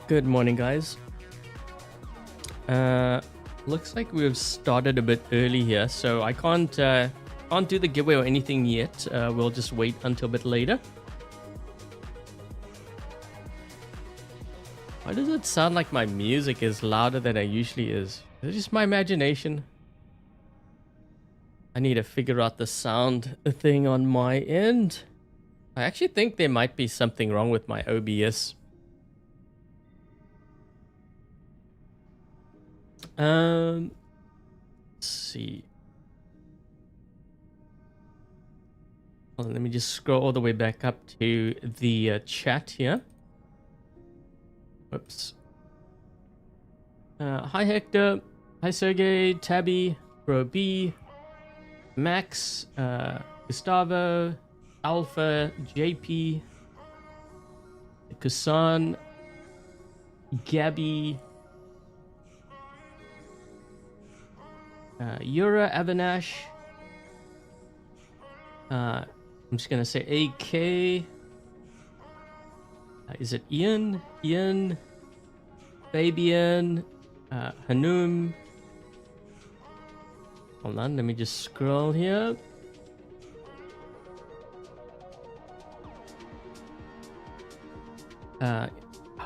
Good morning, guys. Looks like we've started a bit early here, so I can't do the giveaway or anything yet. We'll just wait until a bit later. Why does it sound like my music is louder than it usually is? Is it just my imagination? I need to figure out the sound thing on my end. I actually think there might be something wrong with my OBS. Let's see. Hold on, let me just scroll all the way back up to the chat here. Whoops. Hi Hector. Hi Sergey, Tabby, Bro B, Max, Gustavo, Alpha, JP, Kusan, Gabby, Yura, Avinash. I'm just gonna say AK. Is it Ian? Ian, Fabian, Hanum. Hold on, let me just scroll here. How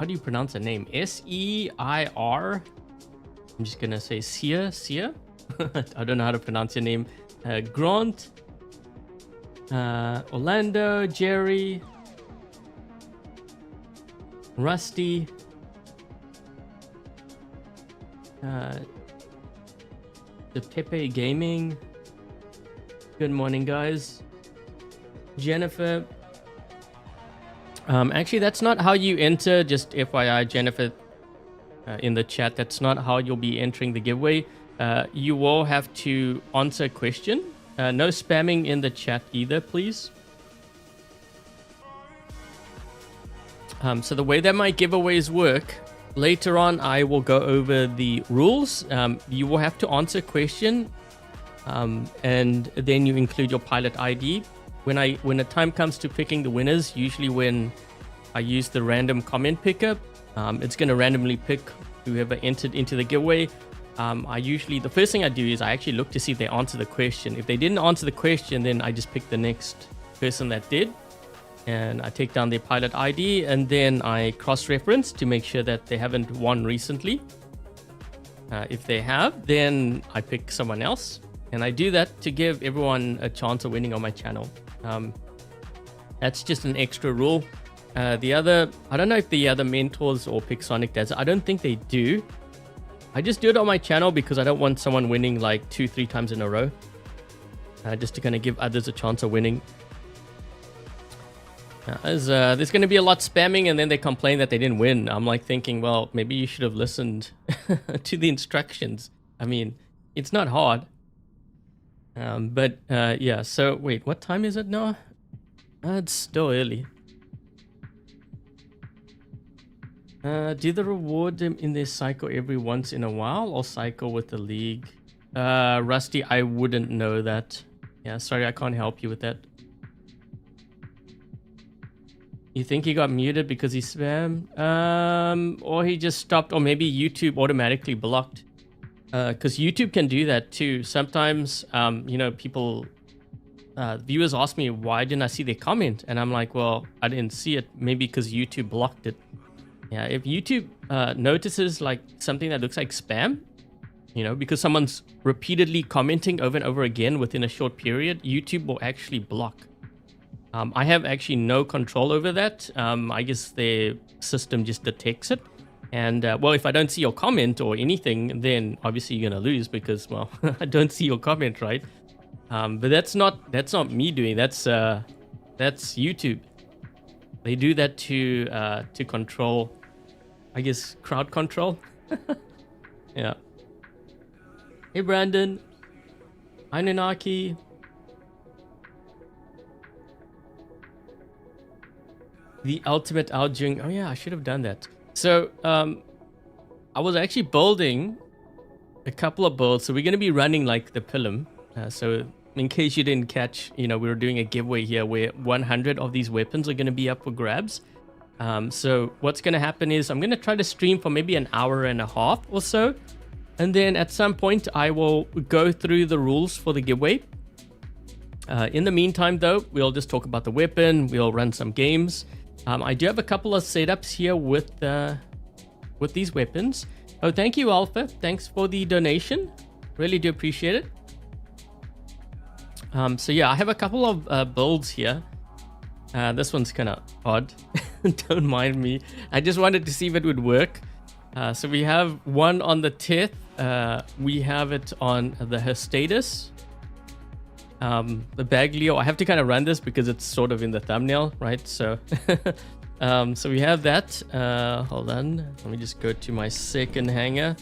do you pronounce the name? S-E-I-R? I'm just gonna say Sia. I don't know how to pronounce your name. Grant, Orlando, Jerry, Rusty, the Pepe Gaming. Good morning, guys. Jennifer. Actually, that's not how you enter. Just FYI, Jennifer, in the chat, that's not how you'll be entering the giveaway. You will have to answer a question. No spamming in the chat either, please. So the way that my giveaways work, later on I will go over the rules. You will have to answer a question, and then you include your pilot ID. When the time comes to picking the winners, usually when I use the random comment picker, it's going to randomly pick whoever entered into the giveaway. The first thing I do is I actually look to see if they answer the question. If they didn't answer the question, then I just pick the next person that did. And I take down their pilot ID, and then I cross-reference to make sure that they haven't won recently. If they have, then I pick someone else. And I do that to give everyone a chance of winning on my channel. That's just an extra rule. I don't know if the other mentors or Pixonic does it. I don't think they do. I just do it on my channel because I don't want someone winning like 2-3 times in a row. Just to kind of give others a chance of winning. There's going to be a lot spamming, and then they complain that they didn't win. I'm like thinking, well, maybe you should have listened to the instructions. I mean, it's not hard. Yeah, so wait, what time is it now? It's still early. Do the reward them in their cycle every once in a while, or cycle with the league? Rusty, I wouldn't know that. Yeah, sorry, I can't help you with that. You think he got muted because he spammed? Or he just stopped, or maybe YouTube automatically blocked. Because YouTube can do that too. Sometimes, people, viewers ask me, why didn't I see their comment? And I'm like, well, I didn't see it. Maybe because YouTube blocked it. Yeah, if YouTube notices like something that looks like spam, because someone's repeatedly commenting over and over again within a short period, YouTube will actually block. I have actually no control over that. I guess their system just detects it. And, well, if I don't see your comment or anything, then obviously you're going to lose because, well, I don't see your comment, right? But that's not me doing. That's YouTube. They do that to control, I guess, crowd control. Yeah. Hey, Brandon. Hi, Nanaki. The ultimate Ao Jun. Oh yeah, I should have done that. So I was actually building a couple of builds. So we're going to be running like the Pilum. So in case you didn't catch, we were doing a giveaway here where 100 of these weapons are going to be up for grabs. So what's going to happen is I'm going to try to stream for maybe an hour and a half or so. And then at some point, I will go through the rules for the giveaway. In the meantime, though, we'll just talk about the weapon. We'll run some games. I do have a couple of setups here with these weapons. Oh, thank you, Alpha. Thanks for the donation. Really do appreciate it. So yeah, I have a couple of builds here. This one's kind of odd. Don't mind me. I just wanted to see if it would work. So we have one on the Teth. We have it on the Status. The Bagliore. I have to kind of run this because it's sort of in the thumbnail, right? So, so we have that. Hold on. Let me just go to my second hanger.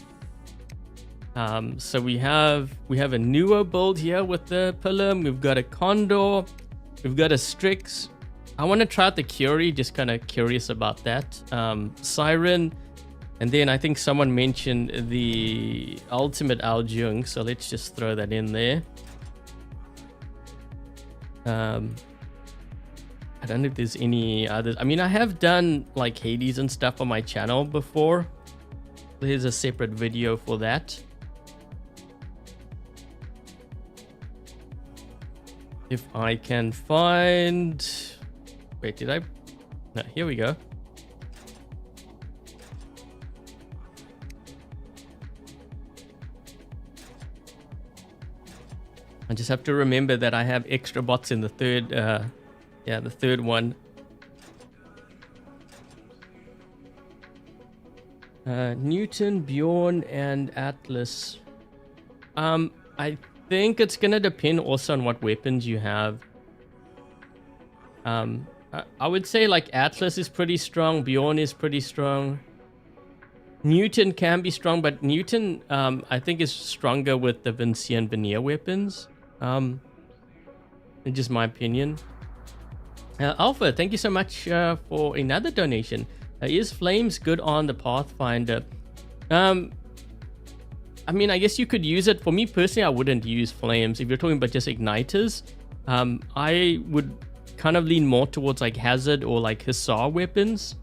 So we have a newer build here with the Pilum. We've got a Condor. We've got a Strix. I want to try out the Curie, just kind of curious about that. Siren. And then I think someone mentioned the ultimate Ao Jun, so let's just throw that in there. I don't know if there's any others. I mean, I have done like Hades and stuff on my channel before. There's a separate video for that. If I can find... Wait, did I? No, here we go. I just have to remember that I have extra bots in the third, yeah, the third one. Newton, Bjorn, and Atlas. I think it's gonna depend also on what weapons you have. I would say like Atlas is pretty strong, Bjorn is pretty strong. Newton can be strong, but Newton I think is stronger with the Vincian veneer weapons. In just my opinion. Alpha, thank you so much for another donation. Is Flames good on the Pathfinder? I mean, I guess you could use it. For me personally, I wouldn't use Flames. If you're talking about just igniters, I would kind of lean more towards like Hazard or like Hussar weapons.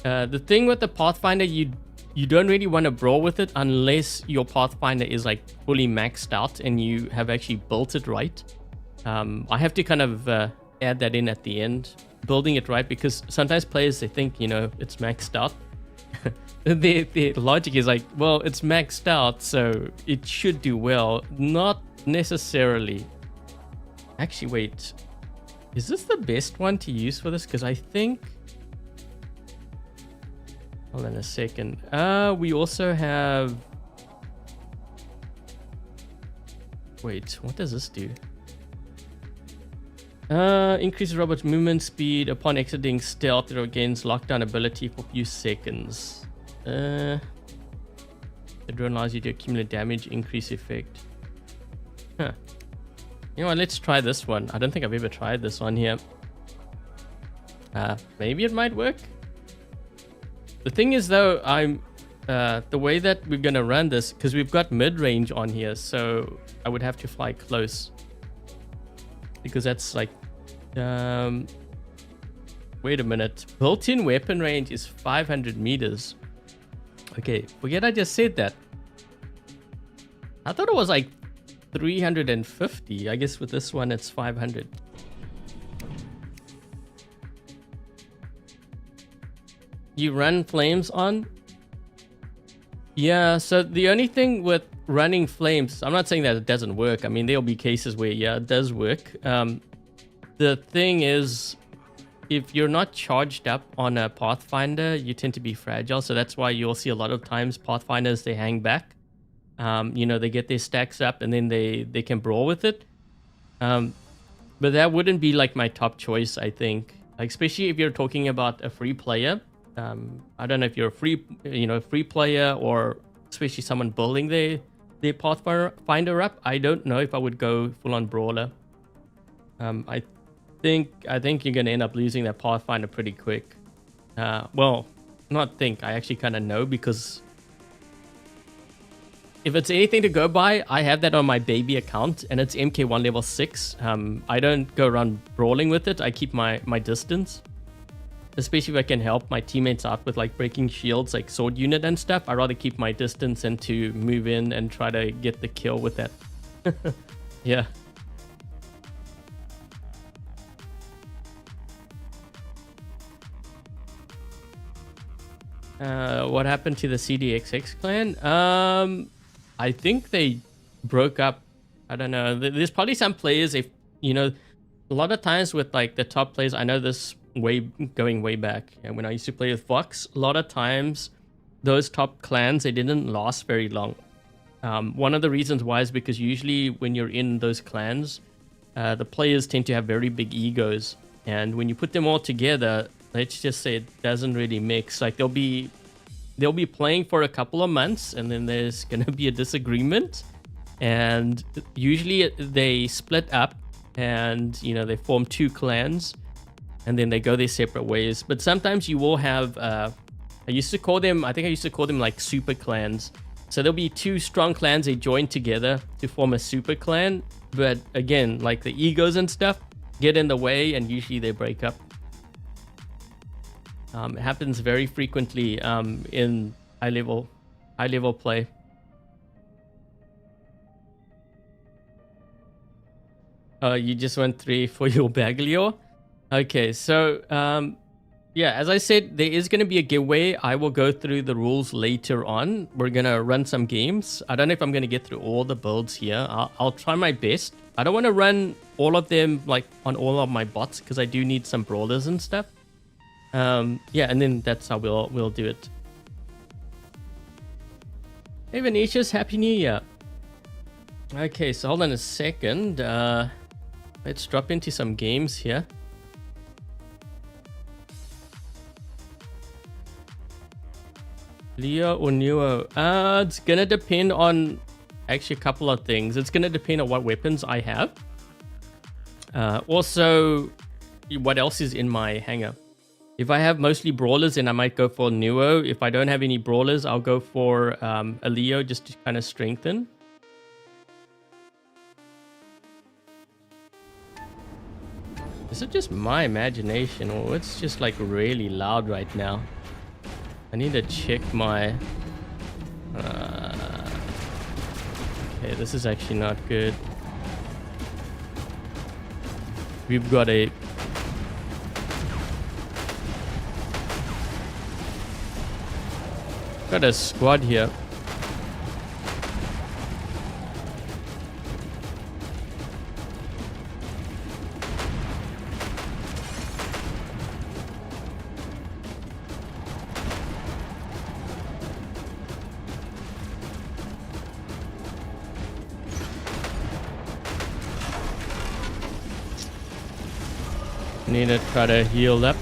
The thing with the Pathfinder, you don't really want to brawl with it unless your Pathfinder is like fully maxed out and you have actually built it right. I have to kind of add that in at the end, building it right, because sometimes players, they think, you know, it's maxed out. The logic is like, well, it's maxed out, so it should do well. Not necessarily. Actually, wait. Is this the best one to use for this? Because I think... Hold on a second. We also have... Wait, what does this do? Increases robot's movement speed upon exiting stealth or gains lockdown ability for a few seconds. The drone allows you to accumulate damage increase effect. Huh. You know what, let's try this one. I don't think I've ever tried this one here. Maybe it might work. The thing is though, the way that we're gonna run this, because we've got mid-range on here, so I would have to fly close. Because that's like, wait a minute. Built-in weapon range is 500 meters. Okay, forget I just said that. I thought it was like 350. I guess with this one it's 500. You run flames on? Yeah, so the only thing with running flames, I'm not saying that it doesn't work. I mean, there'll be cases where, yeah, it does work. The thing is, if you're not charged up on a Pathfinder, you tend to be fragile. So that's why you'll see a lot of times Pathfinders, they hang back. You know, they get their stacks up and then they can brawl with it. But that wouldn't be like my top choice, I think. Like, especially if you're talking about a free player. I don't know if you're a free player, or especially someone building their Pathfinder up. I don't know if I would go full on brawler. I think you're gonna end up losing that Pathfinder pretty quick. Well, not think. I actually kind of know, because if it's anything to go by, I have that on my baby account, and it's MK1 level 6. I don't go around brawling with it. I keep my distance. especially if I can help my teammates out with like breaking shields, like sword unit and stuff, I'd rather keep my distance and to move in and try to get the kill with that. Yeah. What happened to the CDXX clan? I think they broke up. I don't know. There's probably some players, if you know, a lot of times with like the top players, I know this going way back, and when I used to play with Fox, a lot of times those top clans, they didn't last very long. One of the reasons why is because usually when you're in those clans, the players tend to have very big egos, and when you put them all together, let's just say it doesn't really mix. Like they'll be playing for a couple of months, and then there's gonna be a disagreement, and usually they split up, and you know, they form two clans, and then they go their separate ways. But sometimes you will have I think I used to call them like super clans. So there'll be two strong clans, they join together to form a super clan, but again, like the egos and stuff get in the way, and usually they break up. It happens very frequently in high level play. You just went 3 for your Bagliore? Okay, so yeah, as I said, there is going to be a giveaway. I will go through the rules later on. We're going to run some games. I don't know if I'm going to get through all the builds here. I'll try my best. I don't want to run all of them like on all of my bots, because I do need some brawlers and stuff. Yeah, and then that's how we'll do it. Hey Venetius, Happy New Year. Okay, so hold on a second. Let's drop into some games here. Leo or Nuo? It's gonna depend on actually a couple of things. It's gonna depend on what weapons I have. Also, what else is in my hangar. If I have mostly brawlers, then I might go for Nuo. If I don't have any brawlers, I'll go for a Leo just to kind of strengthen. Is it just my imagination, or it's just like really loud right now? I need to check my... Okay, this is actually not good. We've got a... Got a squad here. Need to try to heal up.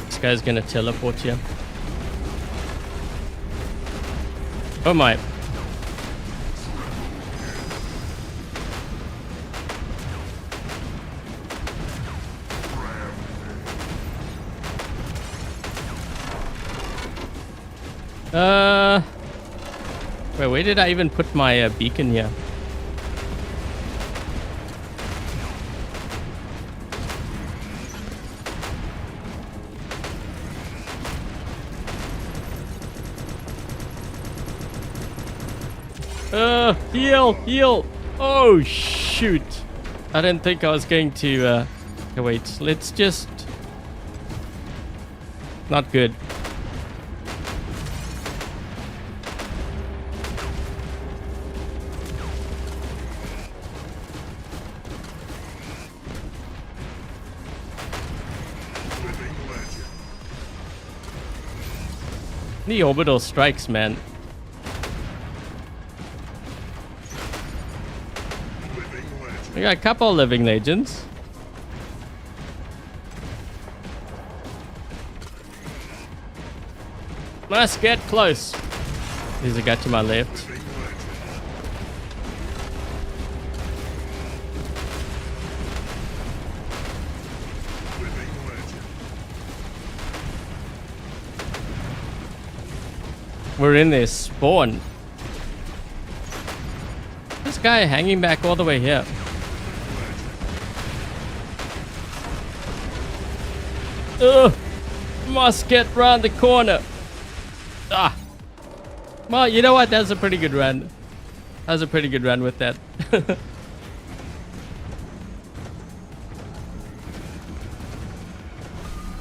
This guy's gonna teleport here. Oh my. Wait, where did I even put my beacon here? Heal! Oh, shoot. I didn't think I was going to, okay, wait, let's just... Not good. The orbital strikes, man. We got a couple of living legends. Let's get close. There's a guy to my left. We're in their spawn. This guy hanging back all the way here. Ugh! Must get round the corner. Ah! Well, you know what? That's a pretty good run. That was a pretty good run with that.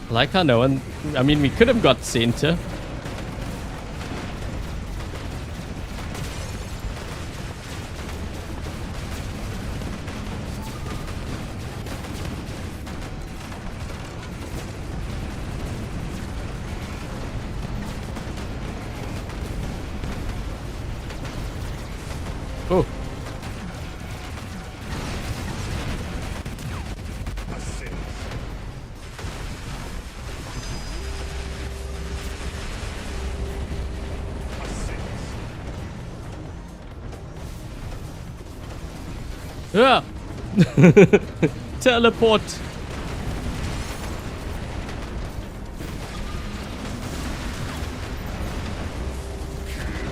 I like how no one... I mean, we could have got center. Oh. Yeah. Teleport.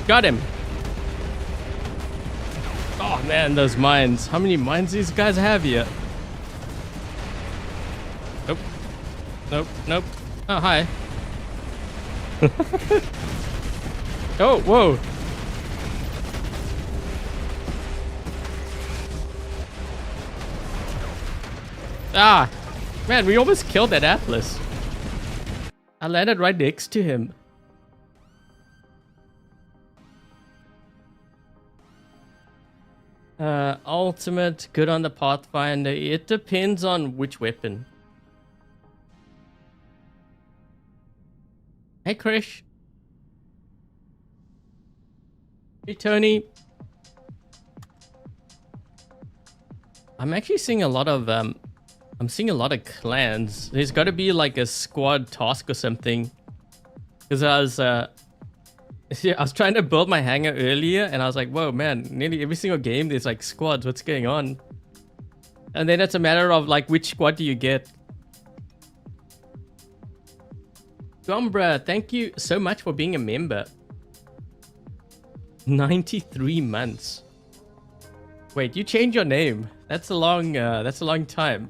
Got him. Oh man, those mines. How many mines these guys have here? Nope. Nope. Nope. Oh, hi. Oh, whoa. Ah, man, we almost killed that Atlas. I landed right next to him. Ultimate, good on the Pathfinder. It depends on which weapon. Hey, Krish. Hey, Tony. I'm actually seeing a lot of I'm seeing a lot of clans. There's got to be like a squad task or something. Because I was trying to build my hangar earlier and I was like, whoa, man, nearly every single game there's like squads. What's going on? And then it's a matter of like, which squad do you get? Gombra, thank you so much for being a member. 93 months. Wait, you changed your name. That's a long time.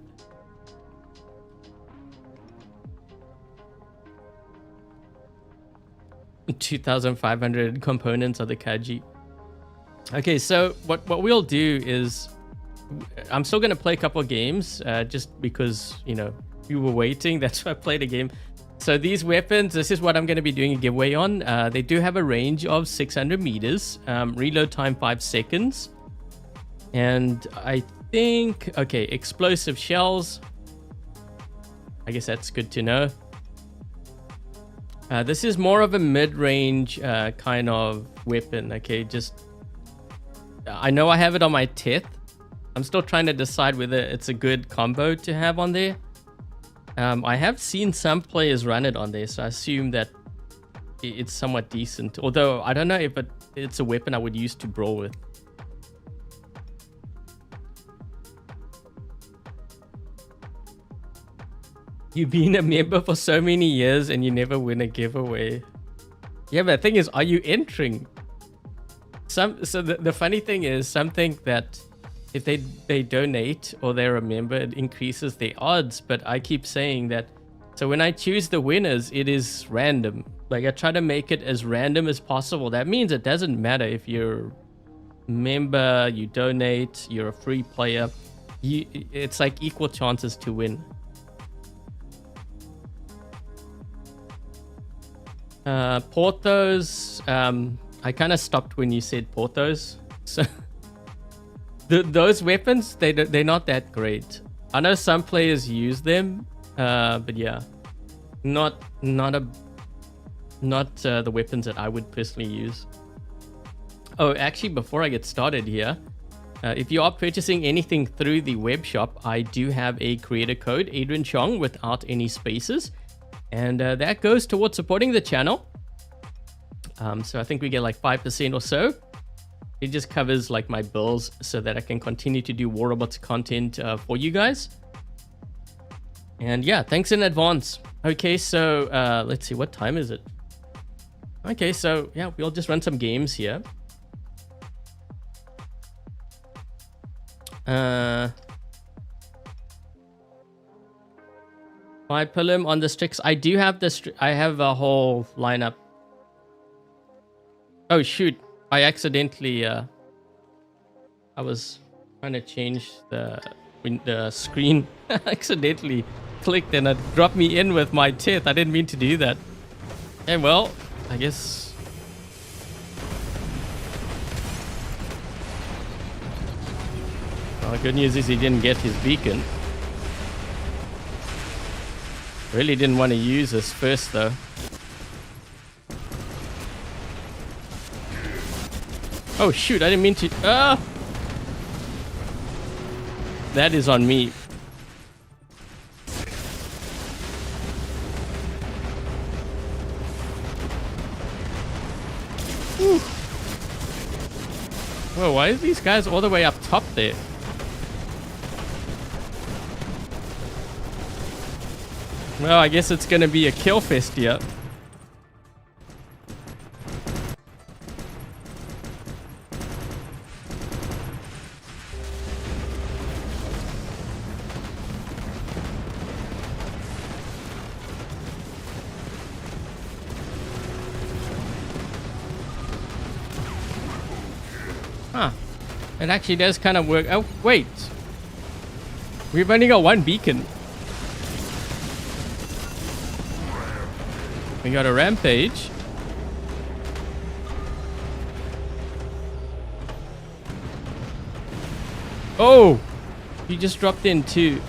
$2,500 components of the Kaji. Okay, so what we'll do is I'm still gonna play a couple of games just because, you know, you were waiting. That's why I played a game. So these weapons, this is what I'm going to be doing a giveaway on. They do have a range of 600 meters, reload time 5 seconds. And I think, okay, explosive shells. I guess that's good to know. This is more of a mid-range kind of weapon, okay? Just, I know I have it on my Teth. I'm still trying to decide whether it's a good combo to have on there. I have seen some players run it on there, so I assume that it's somewhat decent. Although, I don't know if it's a weapon I would use to brawl with. You've been a member for so many years and you never win a giveaway. Yeah, but the thing is, are you entering? So the funny thing is, something that if they donate or they're a member, it increases their odds. But I keep saying that, so when I choose the winners, it is random. Like, I try to make it as random as possible. That means it doesn't matter if you're a member, you donate, you're a free player. It's like equal chances to win. Porthos, I kind of stopped when you said Porthos. So those weapons, they're not that great. I know some players use them, but yeah, not the weapons that I would personally use. Oh, actually, before I get started here, if you are purchasing anything through the web shop, I do have a creator code, Adrian Chong, without any spaces. And that goes towards supporting the channel. So I think we get like 5% or so. It just covers like my bills so that I can continue to do War Robots content for you guys. And yeah, thanks in advance. Okay, so let's see, what time is it? Okay, so yeah, we'll just run some games here. My Pilum on the Strix. I do have I have a whole lineup. Oh shoot! I accidentally I was trying to change the screen. Accidentally clicked and it dropped me in with my Teth. I didn't mean to do that. Okay, well, I guess. Well, good news is he didn't get his beacon. Really didn't want to use this first though. Oh shoot, I didn't mean to. Ah! That is on me. Ooh. Whoa, why are these guys all the way up top there? Well, I guess it's gonna be a kill fest here. Huh. It actually does kind of work. Oh, wait. We've only got one beacon. We got a rampage. Oh! He just dropped in too.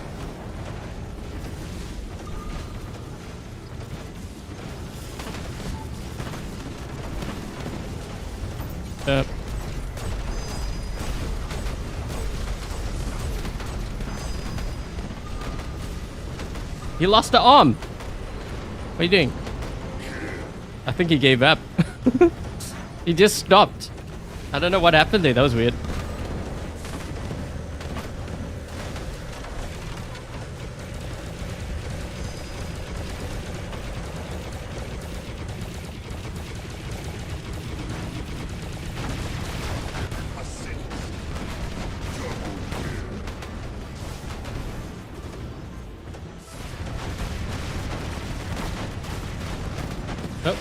He lost the arm. What are you doing? I think he gave up. He just stopped. I don't know what happened there. That was weird. Oh.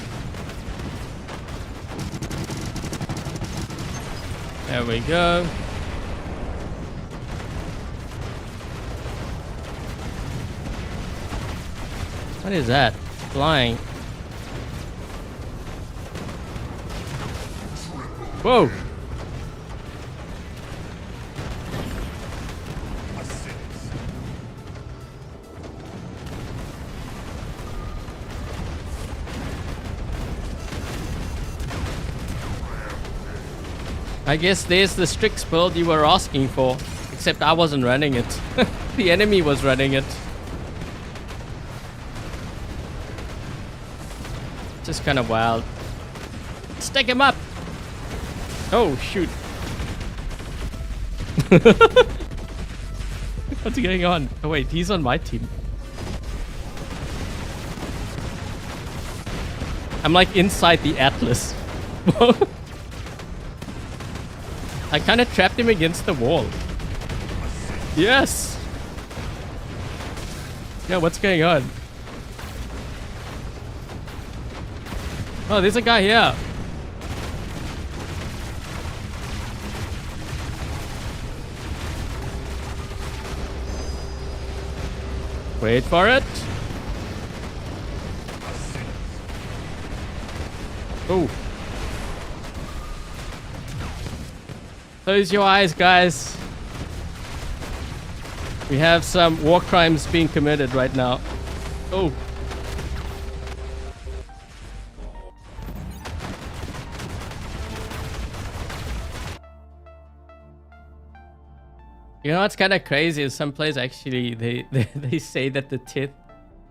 There we go. What is that? Flying. Whoa. I guess there's the Strix build you were asking for, except I wasn't running it. The enemy was running it. Just kind of wild. Stick him up! Oh, shoot. What's going on? Oh wait, he's on my team. I'm like inside the Atlas. I kind of trapped him against the wall. Yes! Yeah, what's going on? Oh, there's a guy here. Wait for it. Oh. Close your eyes, guys. We have some war crimes being committed right now. Oh. You know what's kind of crazy is some players actually, they say that the Teth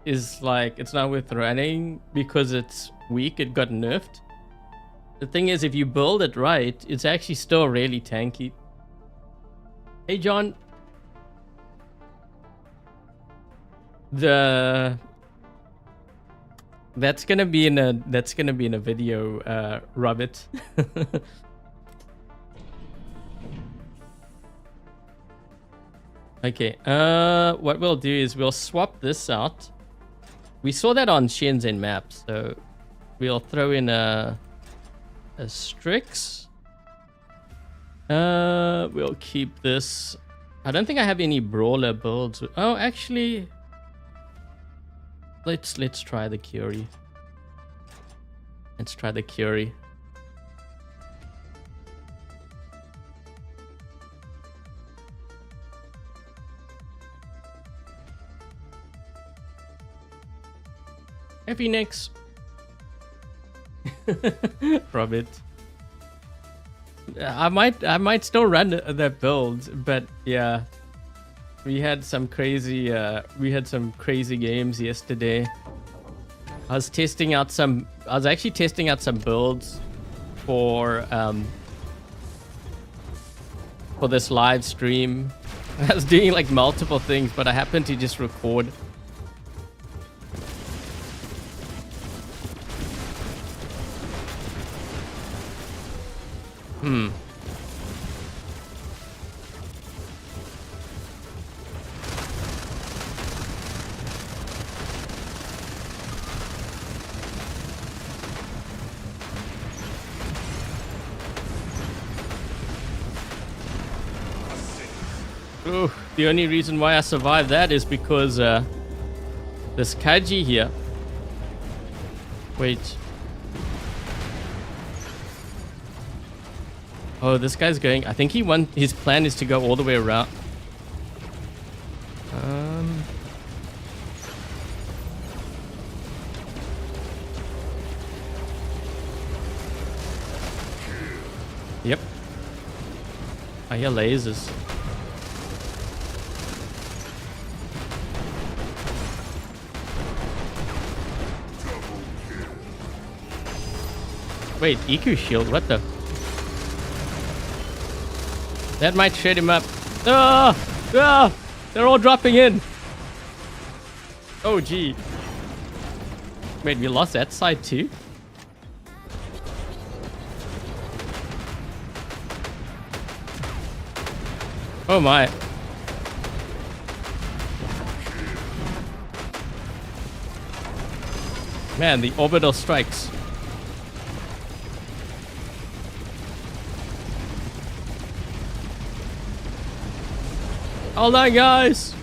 is like, it's not worth running because it's weak, it got nerfed. The thing is, if you build it right, it's actually still really tanky. Hey, John. That's gonna be in a video, Robert. Okay, what we'll do is we'll swap this out. We saw that on Shenzhen maps, so we'll throw in a Strix. We'll keep this. I don't think I have any brawler builds. Oh, actually, let's try the Curie. Let's try the Curie. Happy next. Robert. I might still run that build, but yeah, we had some crazy games yesterday. I was actually testing out some builds for this live stream. I was doing like multiple things, but I happened to just record. Ooh, the only reason why I survived that is because this Kaji here. Wait. Oh, this guy's going. I think his plan is to go all the way around. Yep. I hear lasers. Wait, EQ shield? What the? That might shut him up. Ah! Ah! They're all dropping in. Oh, gee. Wait, we lost that side too? Oh my. Man, the orbital strikes. Hold on, guys.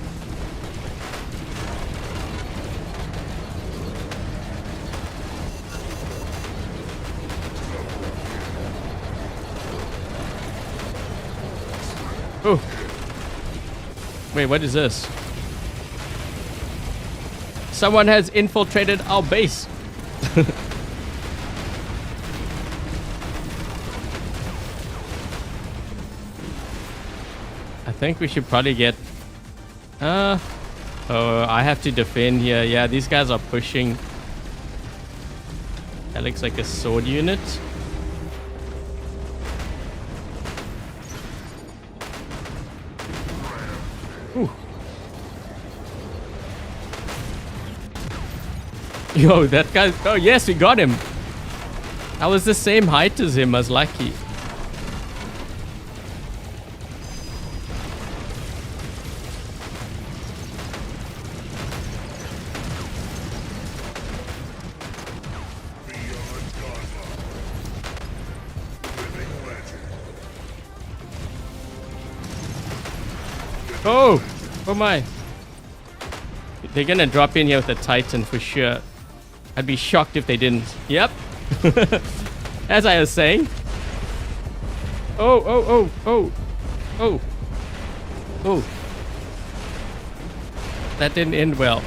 Oh. Wait, what is this? Someone has infiltrated our base. I think we should probably get... Oh, I have to defend here. Yeah, these guys are pushing. That looks like a sword unit. Ooh. Yo, that guy... Oh, yes, we got him. I was the same height as him. I was lucky. Oh! Oh my. They're gonna drop in here with a Titan for sure. I'd be shocked if they didn't. Yep. As I was saying. Oh, oh, oh, oh. Oh. Oh. That didn't end well.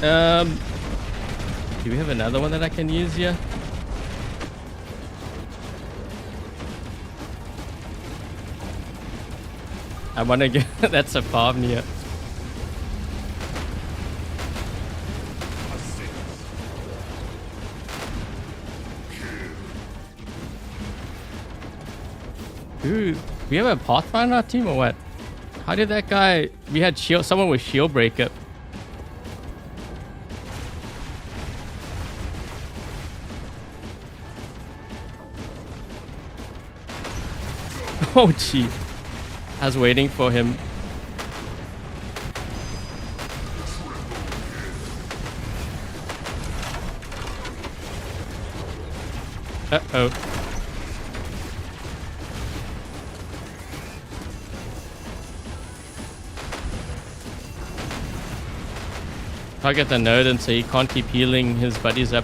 Do we have another one that I can use here? I want to get... That's a farm here. Dude, we have a Pathfinder team or what? How did that guy... We had shield... Someone with shield breaker. Oh, gee. I was waiting for him. Uh-oh. Target the node and so he can't keep healing his buddies up.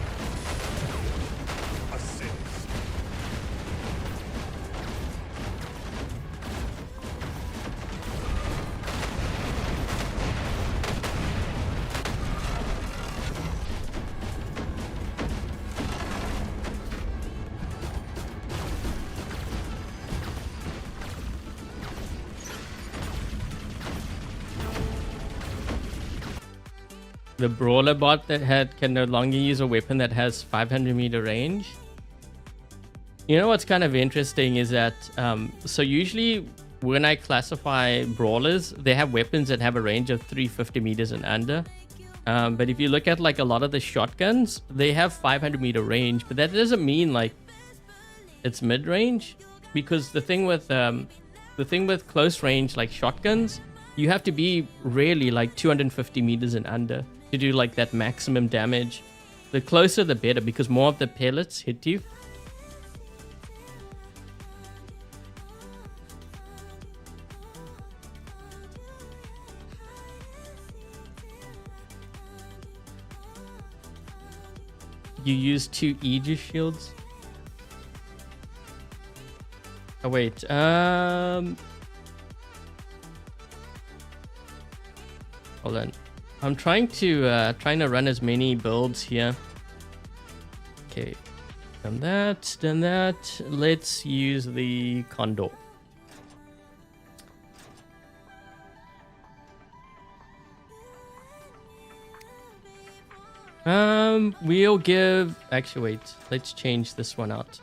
The brawler bot that can no longer use a weapon that has 500-meter range. You know what's kind of interesting is that so usually when I classify brawlers, they have weapons that have a range of 350 meters and under. But if you look at like a lot of the shotguns, they have 500-meter range, but that doesn't mean like it's mid-range, because the thing with close range like shotguns, you have to be really like 250 meters and under to do like that maximum damage. The closer the better, because more of the pellets hit you. You use 2 Aegis shields. Oh wait, hold on. I'm trying to run as many builds here. Okay, done that. Let's use the Condor. We'll give... Actually, wait. Let's change this one out.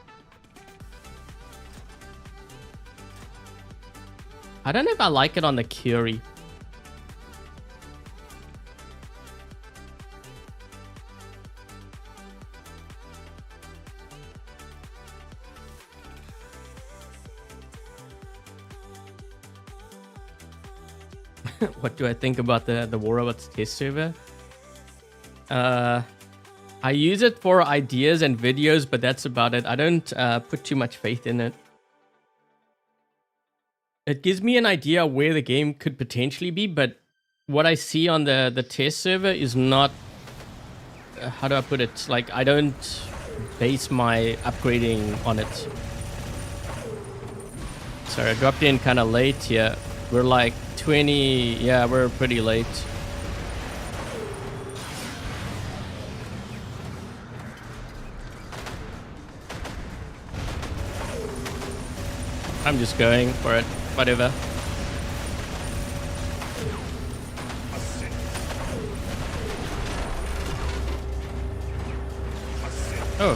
I don't know if I like it on the Curie. What do I think about the War Robots test server? I use it for ideas and videos, but that's about it. I don't put too much faith in it. It gives me an idea where the game could potentially be, but what I see on the test server is not... how do I put it? Like, I don't base my upgrading on it. Sorry, I dropped in kind of late here. We're like 20... Yeah, we're pretty late. I'm just going for it. Whatever. Oh.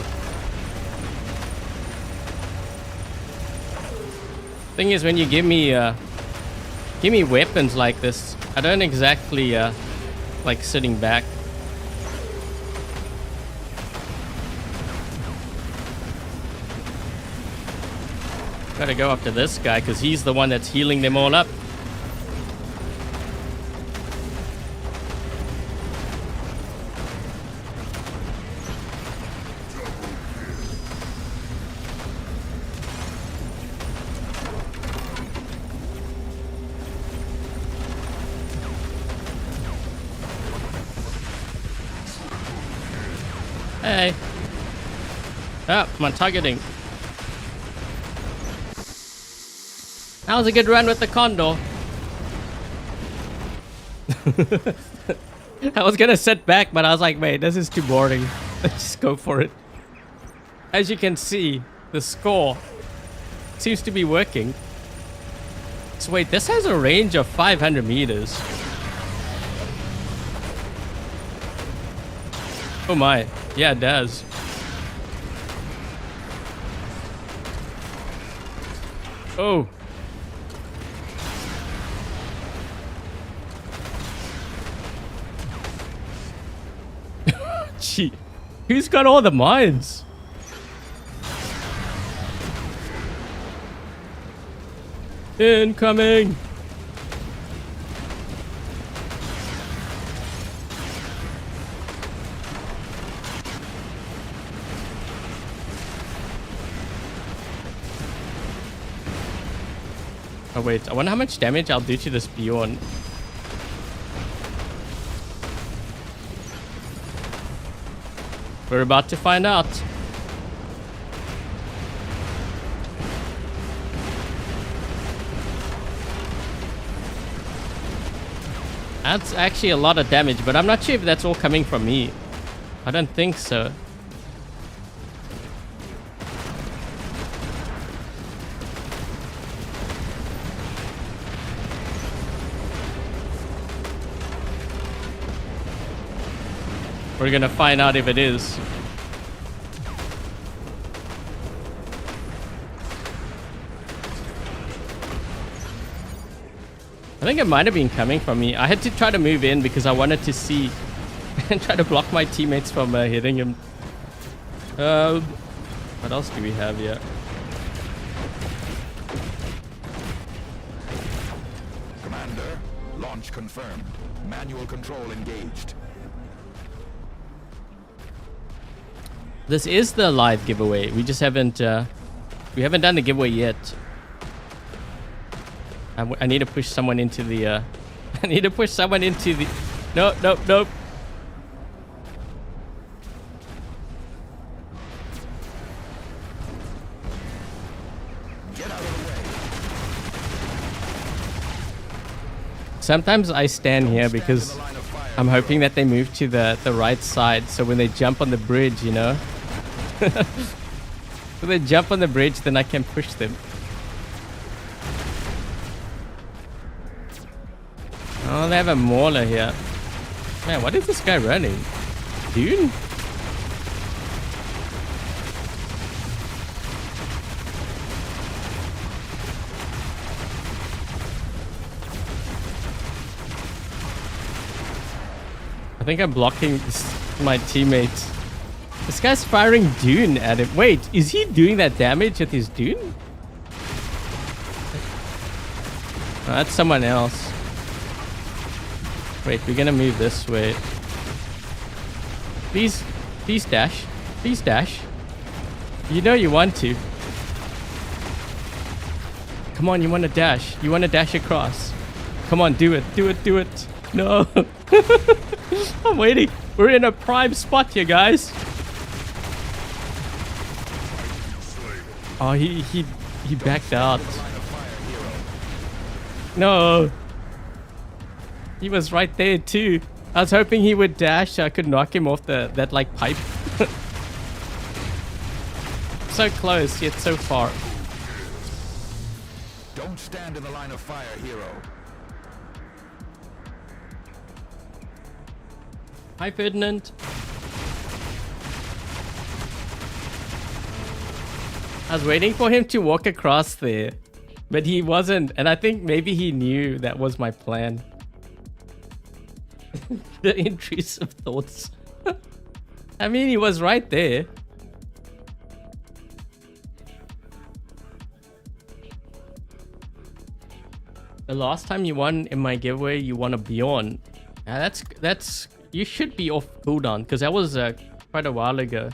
Thing is, when you give me weapons like this, I don't exactly like sitting back. Gotta go after this guy because he's the one that's healing them all up. Hey. Ah, my targeting. That was a good run with the Condor. I was gonna sit back, but I was like, wait, this is too boring. Let's just go for it. As you can see, the score seems to be working. So wait, this has a range of 500 meters. Oh my. Yeah, it does. Oh. Gee, who's got all the mines? Incoming! Oh wait, I wonder how much damage I'll do to this Bjorn. We're about to find out. That's actually a lot of damage, but I'm not sure if that's all coming from me. I don't think so. We're gonna find out if it is. I think it might have been coming from me. I had to try to move in because I wanted to see and try to block my teammates from hitting him. What else do we have here? Commander, launch confirmed. Manual control engaged. This is the live giveaway. We just haven't we haven't done the giveaway yet. I need to push someone into the I need to push someone into the nope. Get out of the way. Sometimes I stand here because I'm hoping that they move to the right side, so when they jump on the bridge, you know. When they jump on the bridge, then I can push them. Oh, they have a mauler here. Man, what is this guy running? Dude? I think I'm blocking my teammates. This guy's firing Dune at him. Wait, is he doing that damage at his Dune? Oh, that's someone else. Wait, we're gonna move this way. Please dash. Please dash. You know you want to. Come on, you want to dash. You want to dash across. Come on, do it. Do it. Do it. No. I'm waiting. We're in a prime spot here, guys. Oh, he backed out. No. He was right there too. I was hoping he would dash so I could knock him off that like pipe. So close, yet so far. Don't stand in the line of fire, hero. Hi, Ferdinand. I was waiting for him to walk across there, but he wasn't, and I think maybe he knew that was my plan. The intrusive thoughts. I mean, he was right there. The last time you won in my giveaway, you won a Bjorn. That's you should be off cooldown because that was quite a while ago.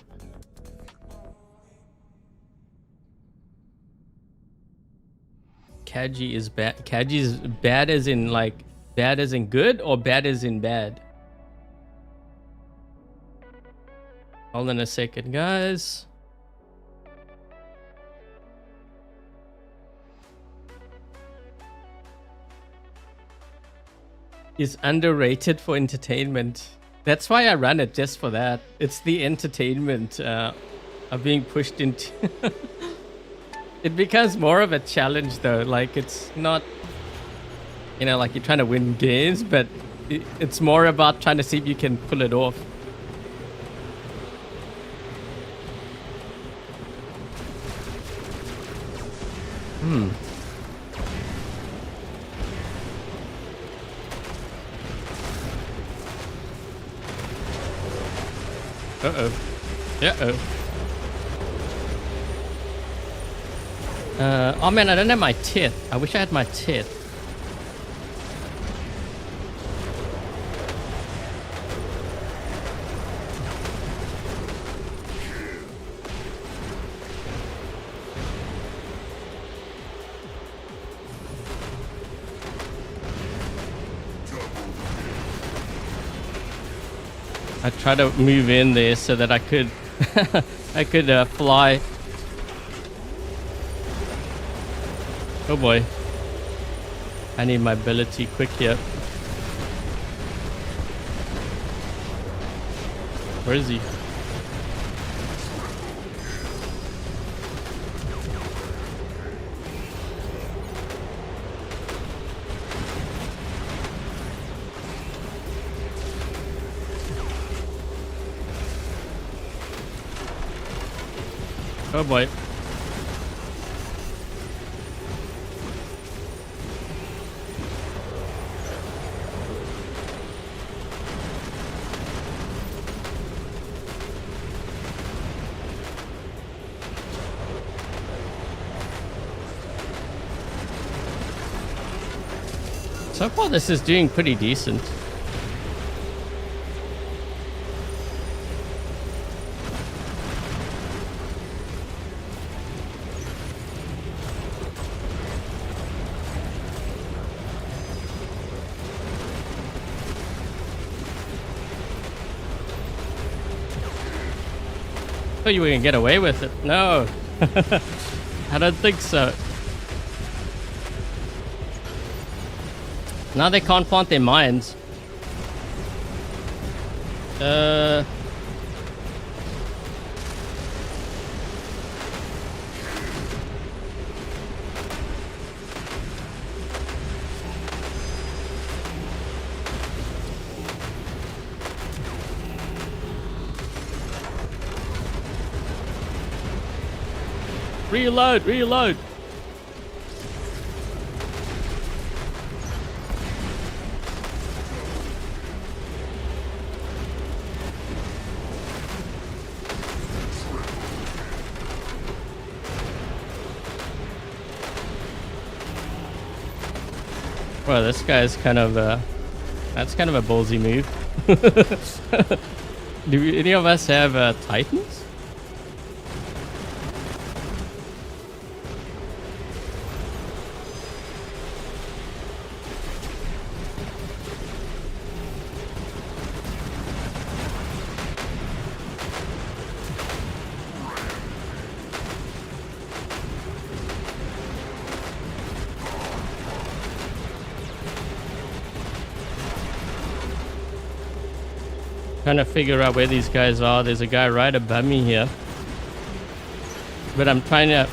Kaji is bad. Kaji is bad as in like bad as in good or bad as in bad? Hold on a second, guys. Is underrated for entertainment. That's why I run it, just for that. It's the entertainment of being pushed into. It becomes more of a challenge though. Like it's not, you know, like you're trying to win games, but it's more about trying to see if you can pull it off. Uh-oh. Uh-oh. Oh man, I don't have my Teth. I wish I had my Teth. I try to move in there so that I could I could fly. Oh boy. I need my ability quick here. Where is he? Oh boy. So far this is doing pretty decent. thought you were gonna get away with it. No. I don't think so. Now they can't plant their mines. Reload, reload. Well, this guy's kind of that's kind of a ballsy move. Do any of us have Titans? Trying to figure out where these guys are. There's a guy right above me here, but I'm trying to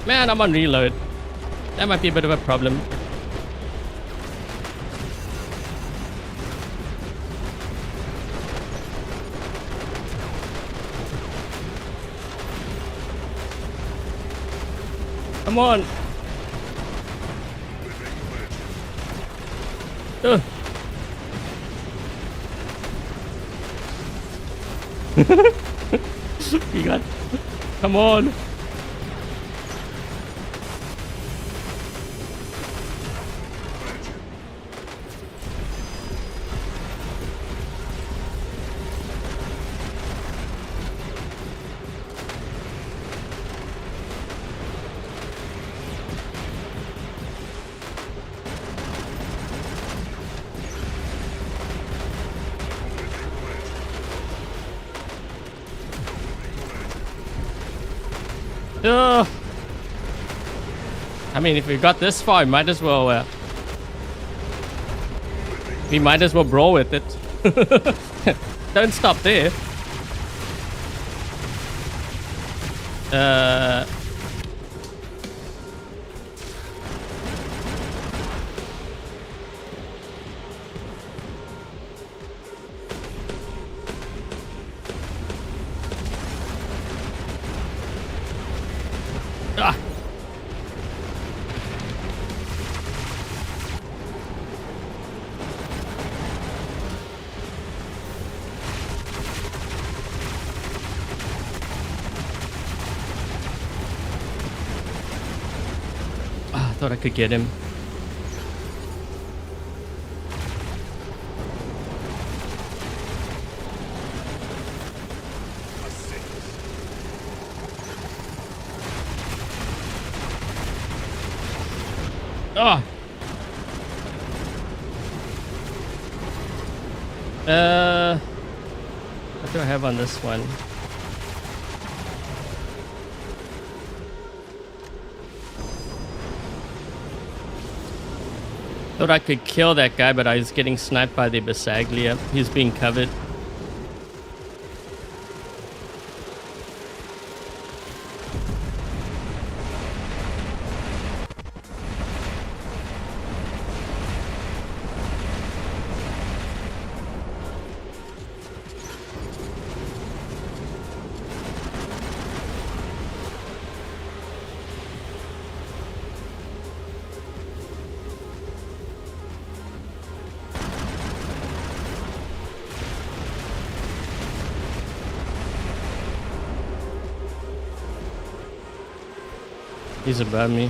man, I'm on reload. That might be a bit of a problem. Come on. You got. Come on. I mean, if we got this far, we might as well brawl with it. Don't stop there. I thought I could get him. Oh! What do I have on this one? Thought I could kill that guy, but I was getting sniped by the Bagliore. He's being covered. He's above me.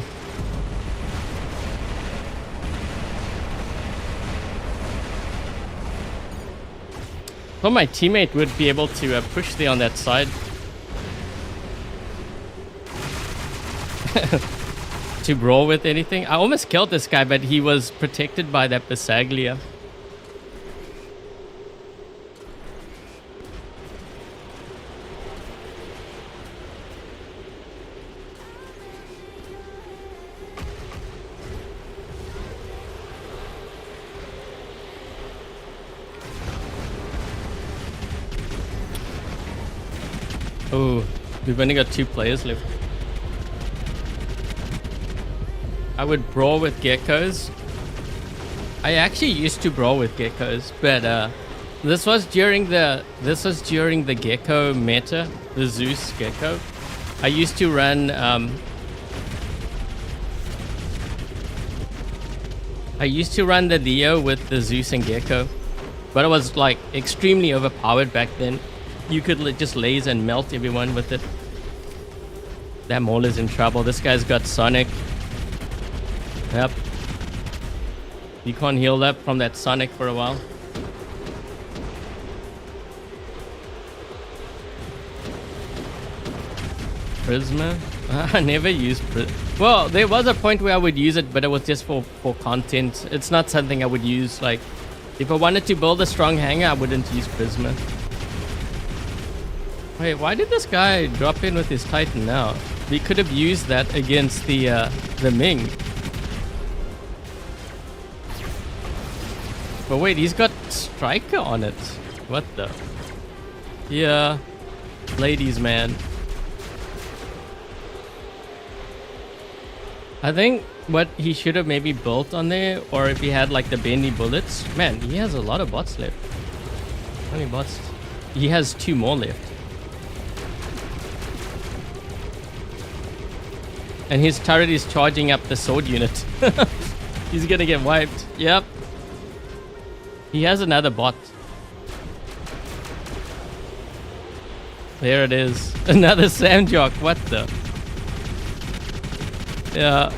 Thought my teammate would be able to push there on that side. To brawl with anything. I almost killed this guy, but he was protected by that Bagliore. Oh, we've only got 2 players left. I would brawl with geckos. I actually used to brawl with geckos, but this was during the gecko meta, the Zeus gecko. I used to run the Leo with the Zeus and gecko, but it was like extremely overpowered back then. You could just laser and melt everyone with it. That Mauler's in trouble. This guy's got Sonic. Yep. You can't heal up from that Sonic for a while. Prisma? I never used Prisma. Well, there was a point where I would use it, but it was just for content. It's not something I would use. Like, if I wanted to build a strong hanger, I wouldn't use Prisma. Wait, why did this guy drop in with his Titan now? We could have used that against the Ming. But wait, he's got Striker on it. What the? Yeah. Ladies, man. I think what he should have maybe built on there, or if he had like the bendy bullets. Man, he has a lot of bots left. How many bots? He has 2 more left. And his turret is charging up the sword unit. He's gonna get wiped. Yep. He has another bot. There it is. Another Samjock. What the? Yeah.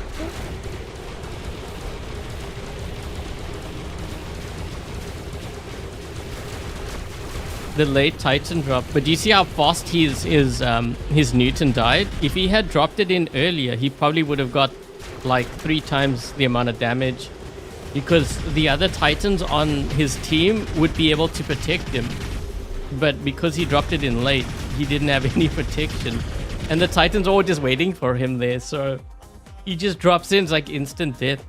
The late Titan drop, but do you see how fast his Newton died? If he had dropped it in earlier, he probably would have got like 3 times the amount of damage, because the other Titans on his team would be able to protect him, but because he dropped it in late, he didn't have any protection, and the Titans all just waiting for him there, so he just drops in, it's like instant death.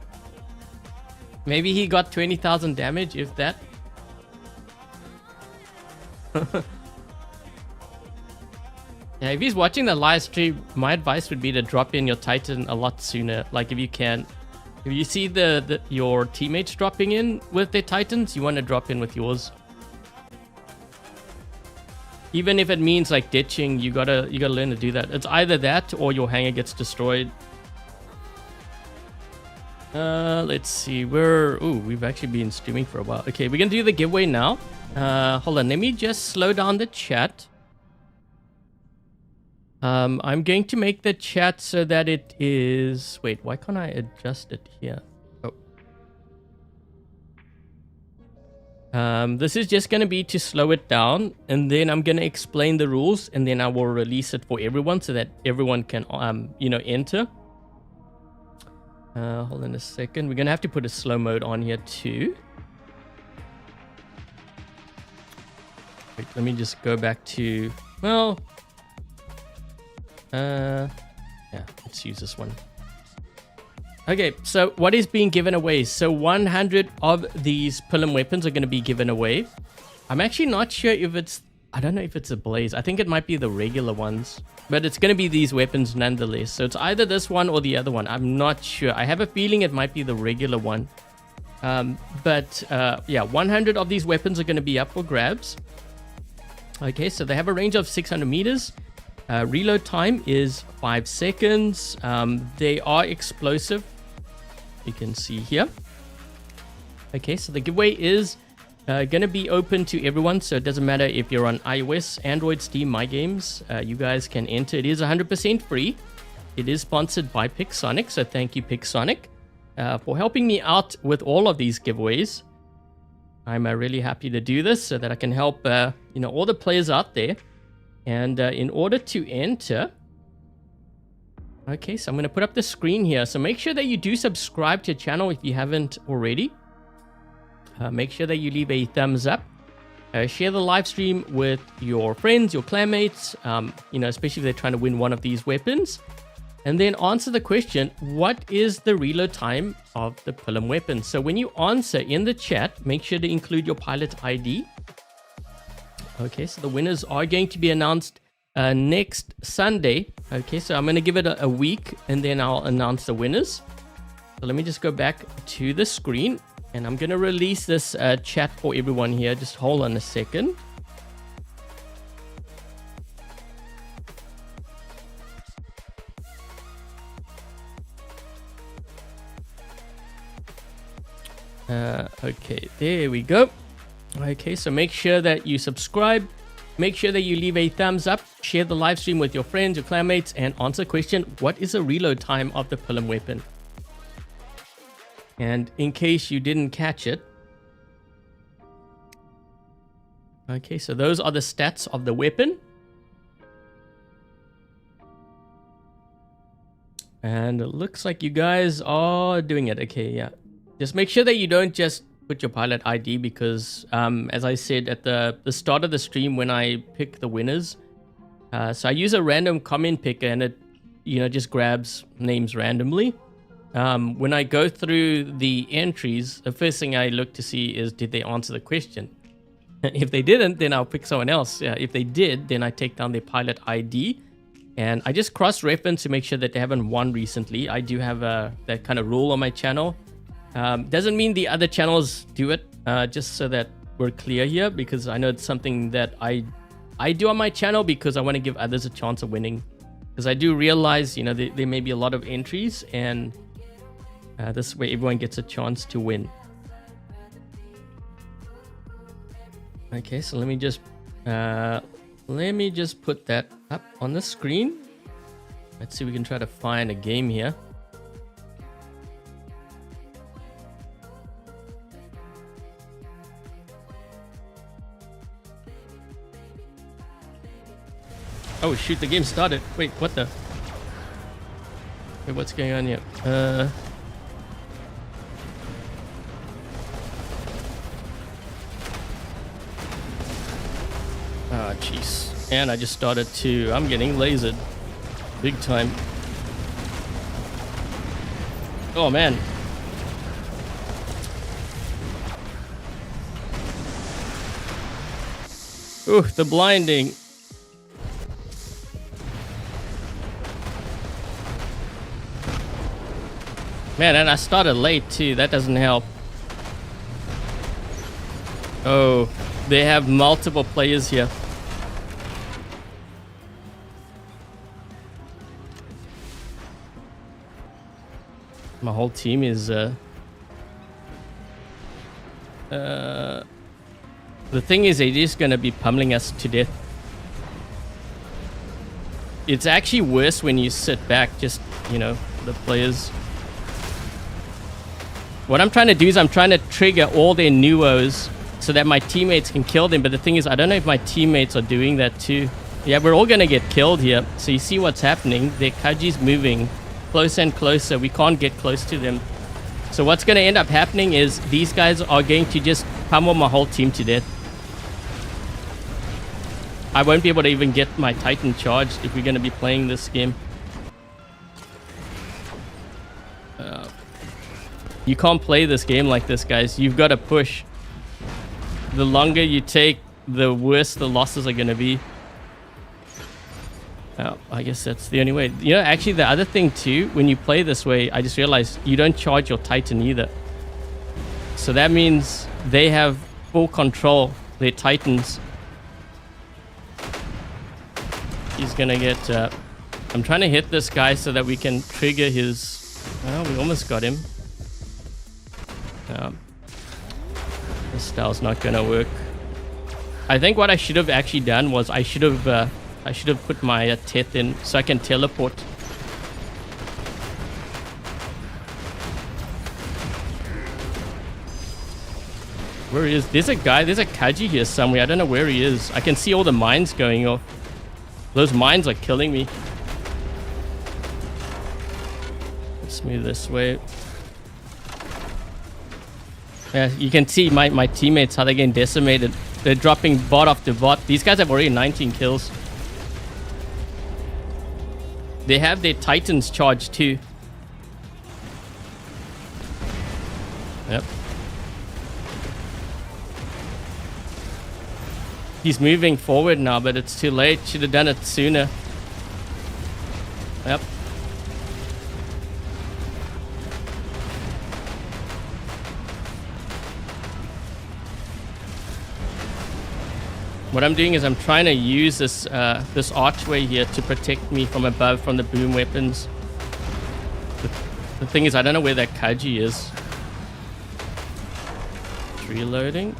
Maybe he got 20,000 damage, if that. Yeah, if he's watching the live stream, my advice would be to drop in your Titan a lot sooner. Like, if you can, if you see your teammates dropping in with their Titans, you want to drop in with yours. Even if it means like ditching, you gotta learn to do that. It's either that or your hanger gets destroyed. Let's see. We've actually been streaming for a while. Okay, we're gonna do the giveaway now. Hold on, let me just slow down the chat. I'm going to make the chat so that it is... Wait, why can't I adjust it here? Oh. This is just going to be to slow it down, and then I'm going to explain the rules, and then I will release it for everyone so that everyone can, enter. Hold on a second. We're going to have to put a slow mode on here too. Wait, let me just go back to... Well... yeah, let's use this one. Okay, so what is being given away? So 100 of these Pilum weapons are going to be given away. I'm actually not sure if it's... I don't know if it's a blaze. I think it might be the regular ones. But it's going to be these weapons nonetheless. So it's either this one or the other one. I'm not sure. I have a feeling it might be the regular one. Yeah, 100 of these weapons are going to be up for grabs. Okay, so they have a range of 600 meters. Reload time is 5 seconds. They are explosive. You can see here. Okay, so the giveaway is going to be open to everyone. So it doesn't matter if you're on iOS, Android, Steam, My Games. You guys can enter. It is 100% free. It is sponsored by Pixonic. So thank you, Pixonic, for helping me out with all of these giveaways. I'm really happy to do this so that I can help all the players out there. And in order to enter, okay, so I'm going to put up the screen here. So make sure that you do subscribe to the channel if you haven't already. Make sure that you leave a thumbs up. Share the live stream with your friends, your clanmates, especially if they're trying to win one of these weapons. And then answer the question, what is the reload time of the Pilum weapon? So when you answer in the chat, make sure to include your pilot ID. Okay, so the winners are going to be announced next Sunday. Okay, so I'm going to give it a week and then I'll announce the winners. So let me just go back to the screen and I'm going to release this chat for everyone here. Just hold on a second. Okay, there we go. Okay, so make sure that you subscribe, make sure that you leave a thumbs up, share the live stream with your friends, your clanmates, and answer the question, what is the reload time of the Pilum weapon? And in case you didn't catch it, okay, so those are the stats of the weapon. And it looks like you guys are doing it. Okay, yeah. Just make sure that you don't just put your pilot ID because, as I said at the start of the stream when I pick the winners, so I use a random comment picker and it, just grabs names randomly. When I go through the entries, the first thing I look to see is did they answer the question? If they didn't, then I'll pick someone else. If they did, then I take down their pilot ID and I just cross-reference to make sure that they haven't won recently. I do have that kind of rule on my channel. Doesn't mean the other channels do it, just so that we're clear here, because I know it's something that I do on my channel because I want to give others a chance of winning. Because I do realize, there may be a lot of entries and this way everyone gets a chance to win. Okay, so let me just put that up on the screen. Let's see if we can try to find a game here. Oh shoot, the game started. Wait, what the? Wait, what's going on here? Ah, jeez. And I just started to... I'm getting lasered. Big time. Oh, man. Ooh, the blinding. Man, and I started late too. That doesn't help. Oh, they have multiple players here. My whole team is the thing is they're just gonna be pummeling us to death. It's actually worse when you sit back, just, you know, the players. What I'm trying to do is I'm trying to trigger all their nuos so that my teammates can kill them. But the thing is, I don't know if my teammates are doing that too. Yeah, we're all going to get killed here. So you see what's happening. Their Kaji's moving closer and closer. We can't get close to them. So what's going to end up happening is these guys are going to just pummel my whole team to death. I won't be able to even get my Titan charged if we're going to be playing this game. You can't play this game like this, guys. You've got to push. The longer you take, the worse the losses are going to be. I guess that's the only way. You know, actually, the other thing too, when you play this way, I just realized you don't charge your Titan either. So that means they have full control, their Titans. He's going to get... I'm trying to hit this guy so that we can trigger his... Oh, we almost got him. This style's not going to work. I think what I should have actually done was I should have put my Teth in so I can teleport. Where is... There's a guy, there's a Kaji here somewhere. I don't know where he is. I can see all the mines going off. Those mines are killing me. Let's move this way. Yeah, you can see my teammates, how they're getting decimated. They're dropping bot after bot. These guys have already 19 kills. They have their Titans charged too. Yep. He's moving forward now, but it's too late. Should have done it sooner. Yep. What I'm doing is I'm trying to use this this archway here to protect me from above from the boom weapons. The thing is, I don't know where that Kaji is. It's reloading.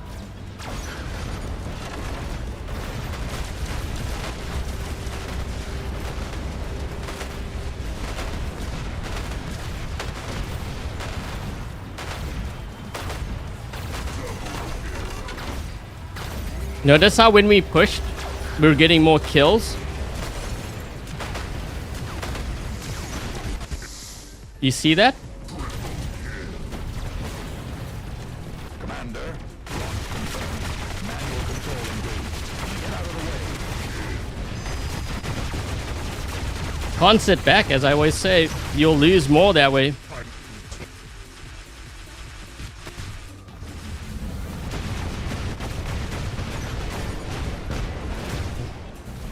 Notice how when we pushed, we were getting more kills. You see that? Commander, manual control engaged. Get out of the way. Can't sit back, as I always say. You'll lose more that way.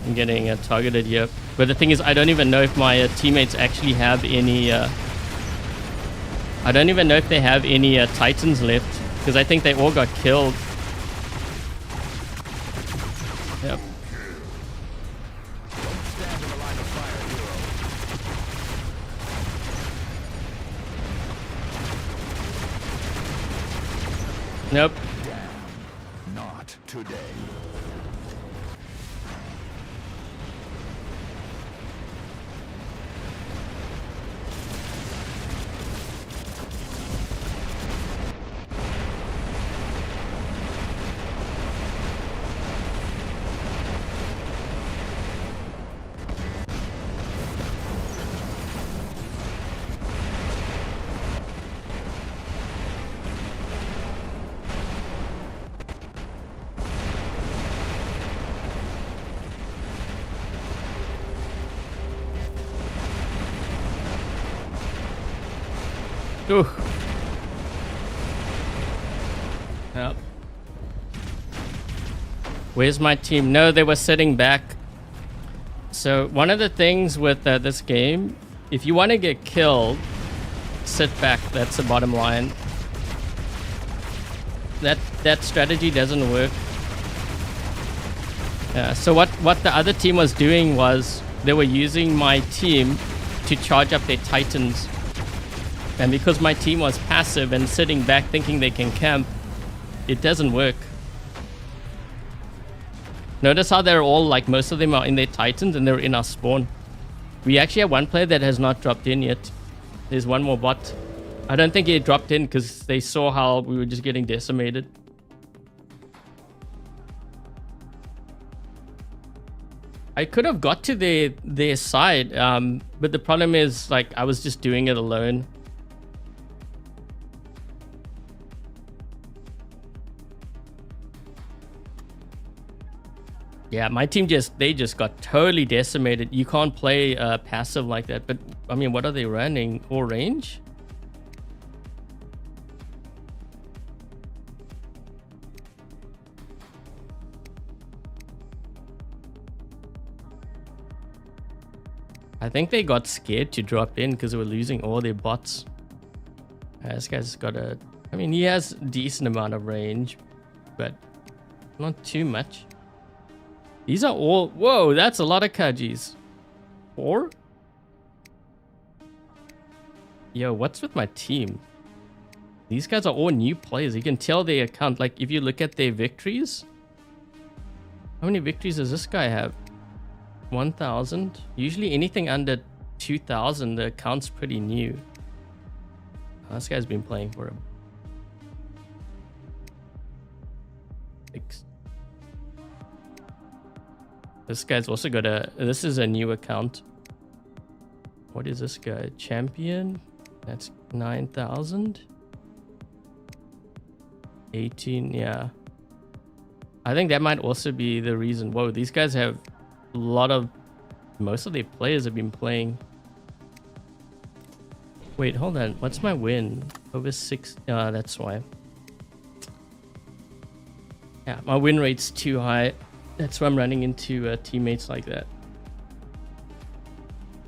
I'm getting targeted here. But the thing is, I don't even know if my teammates actually have any... I don't even know if they have any Titans left. Because I think they all got killed. Yep. Stand in the line of fire, hero. Nope. Damn. Not today. Ooh. Yep. Where's my team? No, they were sitting back. So one of the things with this game, if you want to get killed, sit back. That's the bottom line. That strategy doesn't work. So what the other team was doing was they were using my team to charge up their Titans. And because my team was passive and sitting back thinking they can camp, it doesn't work. Notice how they're all, like, most of them are in their Titans and they're in our spawn. We actually have one player that has not dropped in yet. There's one more bot. I don't think he dropped in because they saw how we were just getting decimated. I could have got to their side, but the problem is, like, I was just doing it alone. Yeah, my team they just got totally decimated. You can't play passive like that. But I mean, what are they running? All range? I think they got scared to drop in because they were losing all their bots. This guy's got a... I mean, he has a decent amount of range, but not too much. These are all... Whoa, that's a lot of Kajis. 4? Yo, what's with my team? These guys are all new players. You can tell their account. Like, if you look at their victories... How many victories does this guy have? 1,000. Usually anything under 2,000, the account's pretty new. This guy's been playing for him. 6. This guy's also got a... This is a new account. What is this guy? Champion? That's 9,000. 18, yeah. I think that might also be the reason. Whoa, these guys have a lot of... Most of their players have been playing. Wait, hold on. What's my win? Over 6... that's why. Yeah, my win rate's too high. That's why I'm running into teammates like that.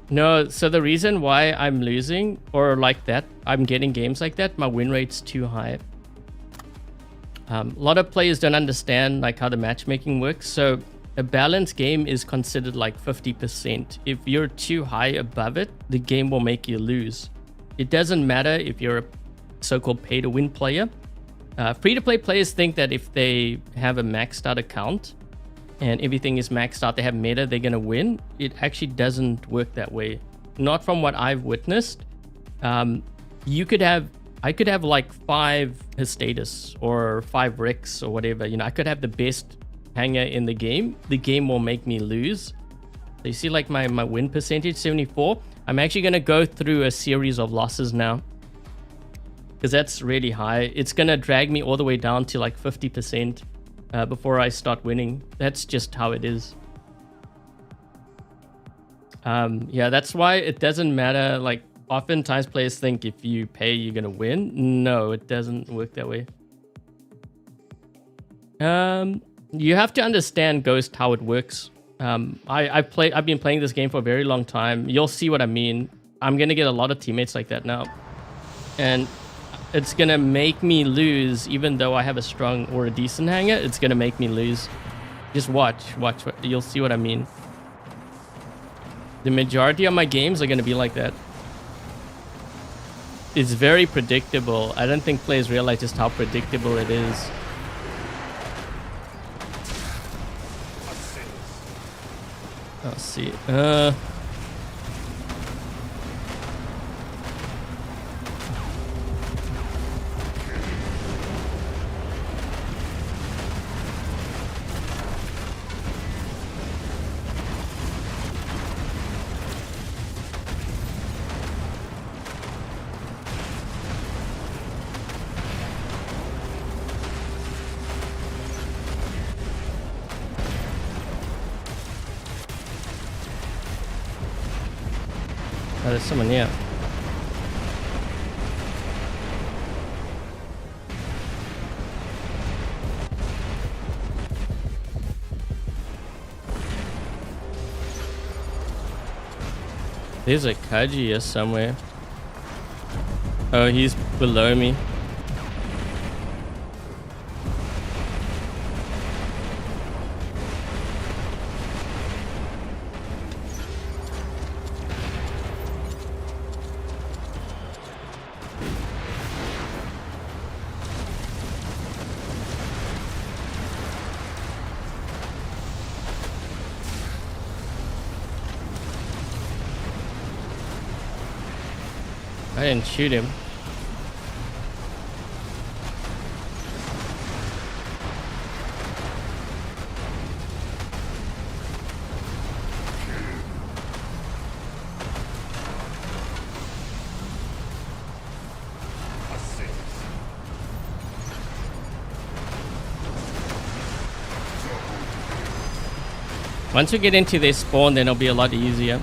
No, so the reason why I'm losing, or like that, I'm getting games like that, my win rate's too high. A lot of players don't understand like how the matchmaking works. So a balanced game is considered like 50%. If you're too high above it, the game will make you lose. It doesn't matter if you're a so-called pay-to-win player. Free-to-play players think that if they have a maxed out account and everything is maxed out, they have meta, they're going to win. It actually doesn't work that way. Not from what I've witnessed. I could have like 5 status or 5 Ricks or whatever. You know, I could have the best hanger in the game. The game will make me lose. So you see like my win percentage, 74. I'm actually going to go through a series of losses now, because that's really high. It's going to drag me all the way down to like 50% before I start winning. That's just how it is. Yeah, that's why it doesn't matter. Like, oftentimes players think if you pay, you're going to win. No, it doesn't work that way. You have to understand Ghost, how it works. I've been playing this game for a very long time. You'll see what I mean. I'm going to get a lot of teammates like that now. And it's going to make me lose, even though I have a strong or a decent hanger. It's going to make me lose. Just watch. You'll see what I mean. The majority of my games are going to be like that. It's very predictable. I don't think players realize just how predictable it is. Let's see. Oh, there's someone here. There's a Kaji here somewhere. Oh, he's below me. I didn't shoot him. Once we get into their spawn, then it'll be a lot easier.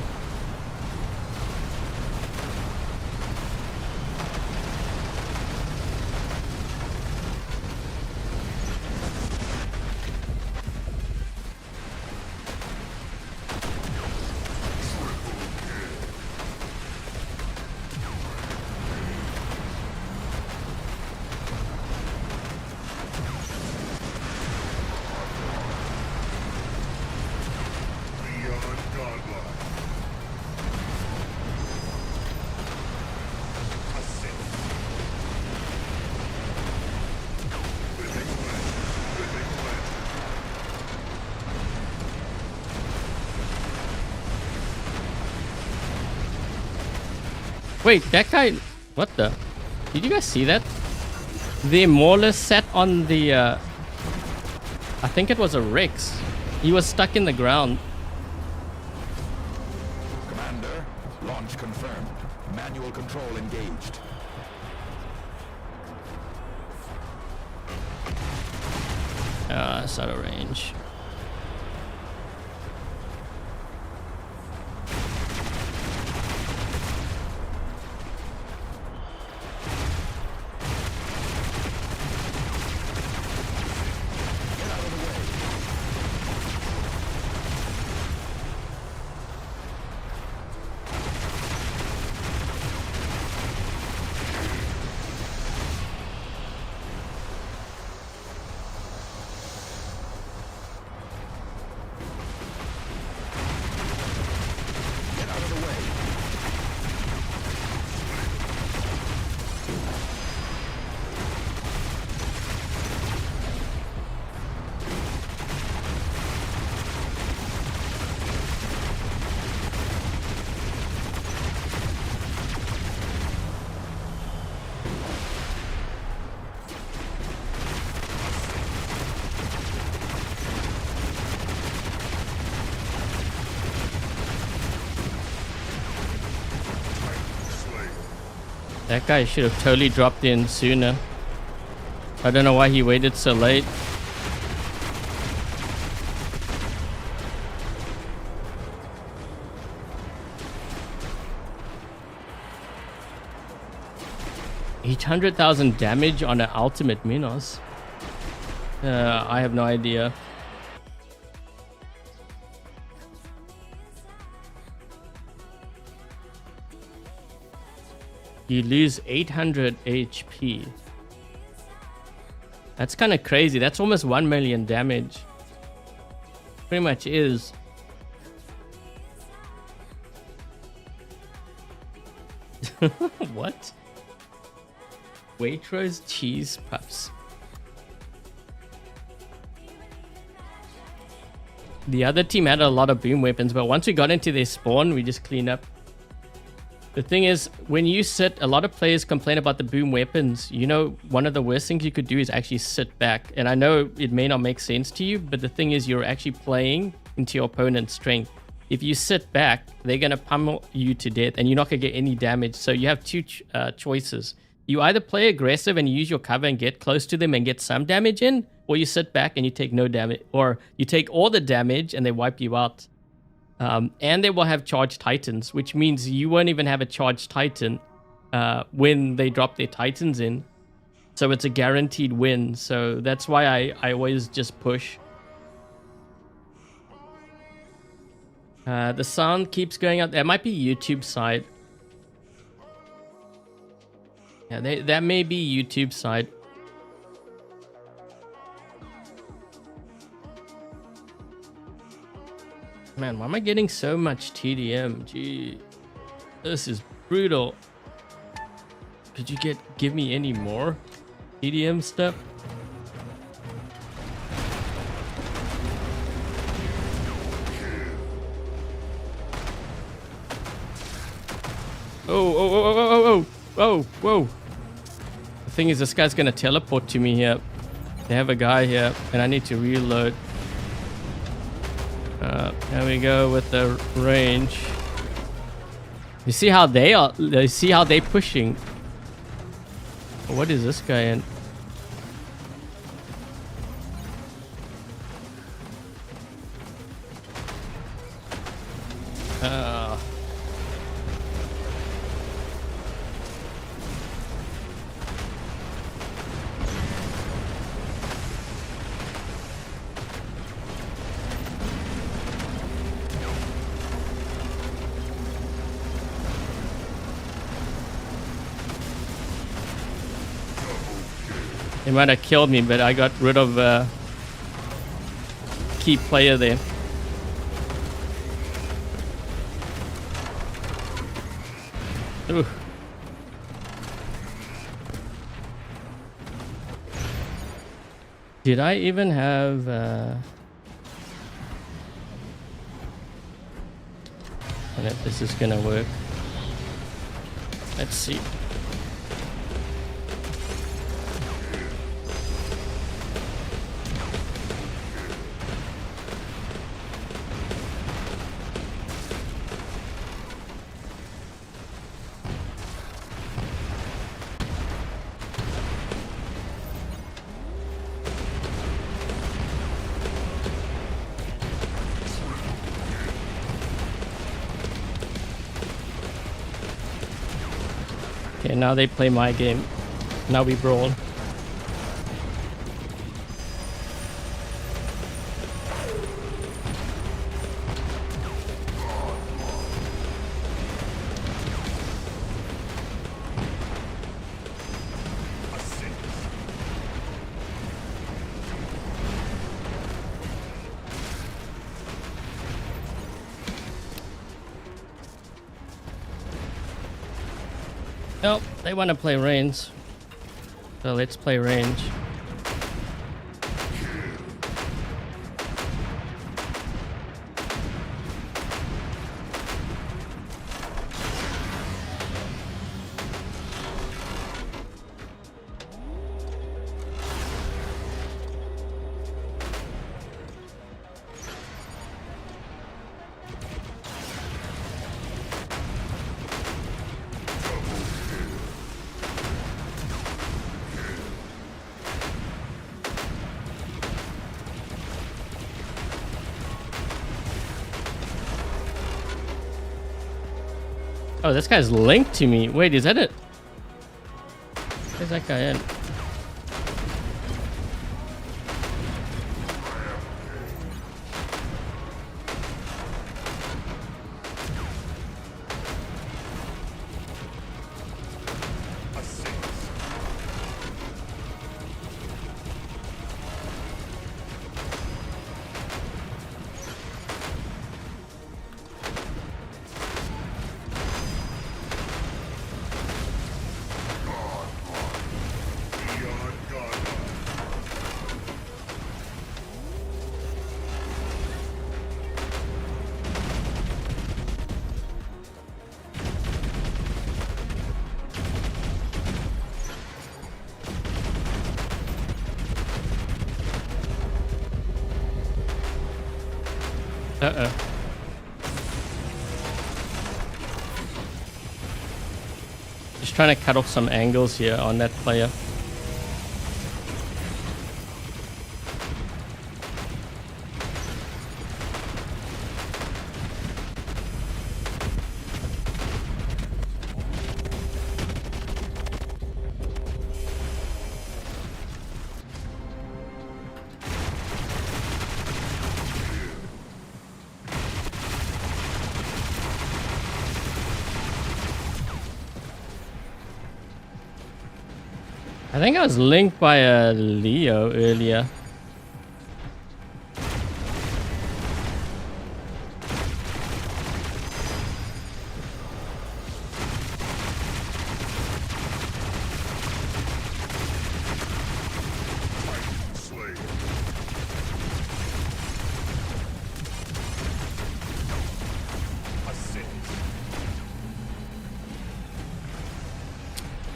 Wait, that guy... What the... Did you guys see that? The Mauler sat on the... I think it was a Rex. He was stuck in the ground. Commander, launch confirmed. Manual control engaged. It's out of range. That guy should have totally dropped in sooner. I don't know why he waited so late. $800,000 damage on an ultimate Minos. I have no idea. You lose 800 HP. That's kind of crazy. That's almost 1 million damage. Pretty much is. What? Waitrose cheese puffs. The other team had a lot of boom weapons, but once we got into their spawn, we just cleaned up. The thing is, when you sit, a lot of players complain about the boom weapons. You know, one of the worst things you could do is actually sit back. And I know it may not make sense to you, but the thing is, you're actually playing into your opponent's strength. If you sit back, they're going to pummel you to death and you're not going to get any damage. So you have two choices. You either play aggressive and use your cover and get close to them and get some damage in, or you sit back and you take no damage, or you take all the damage and they wipe you out. And they will have charged titans, which means you won't even have a charged titan when they drop their titans in. So it's a guaranteed win. So that's why I always just push. The sound keeps going out. That might be YouTube side. Yeah, that may be YouTube side. Man, why am I getting so much TDM? Gee, this is brutal. Could you give me any more TDM stuff? Oh. Whoa, whoa. The thing is, this guy's gonna teleport to me here. They have a guy here, and I need to reload. There we go with the range. You see how they are? You see how they're pushing? What is this guy in? They might have killed me, but I got rid of key player there. Ooh. Did I even have I don't know if this is gonna work. Let's see. Okay, now they play my game. Now we brawl. Nope, they want to play range. So let's play range. Oh, this guy's linked to me. Wait, is that it? Where's that guy in? Uh-oh. Just trying to cut off some angles here on that player. I think I was linked by a Leo earlier.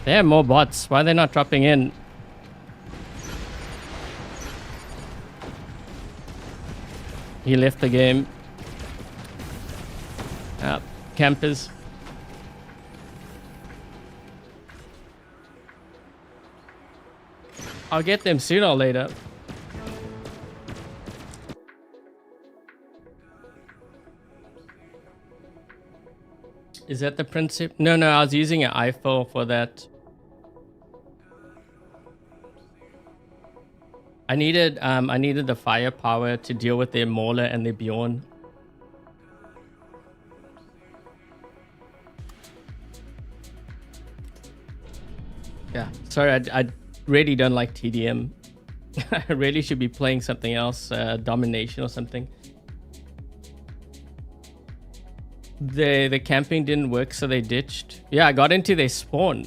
They have more bots. Why are they not dropping in? He left the game. Campers. I'll get them sooner or later. Is that the principle? No, I was using an iPhone for that. I needed the firepower to deal with their Mauler and their Bjorn. Yeah, sorry, I really don't like TDM. I really should be playing something else, Domination or something. The camping didn't work, so they ditched. Yeah, I got into their spawn.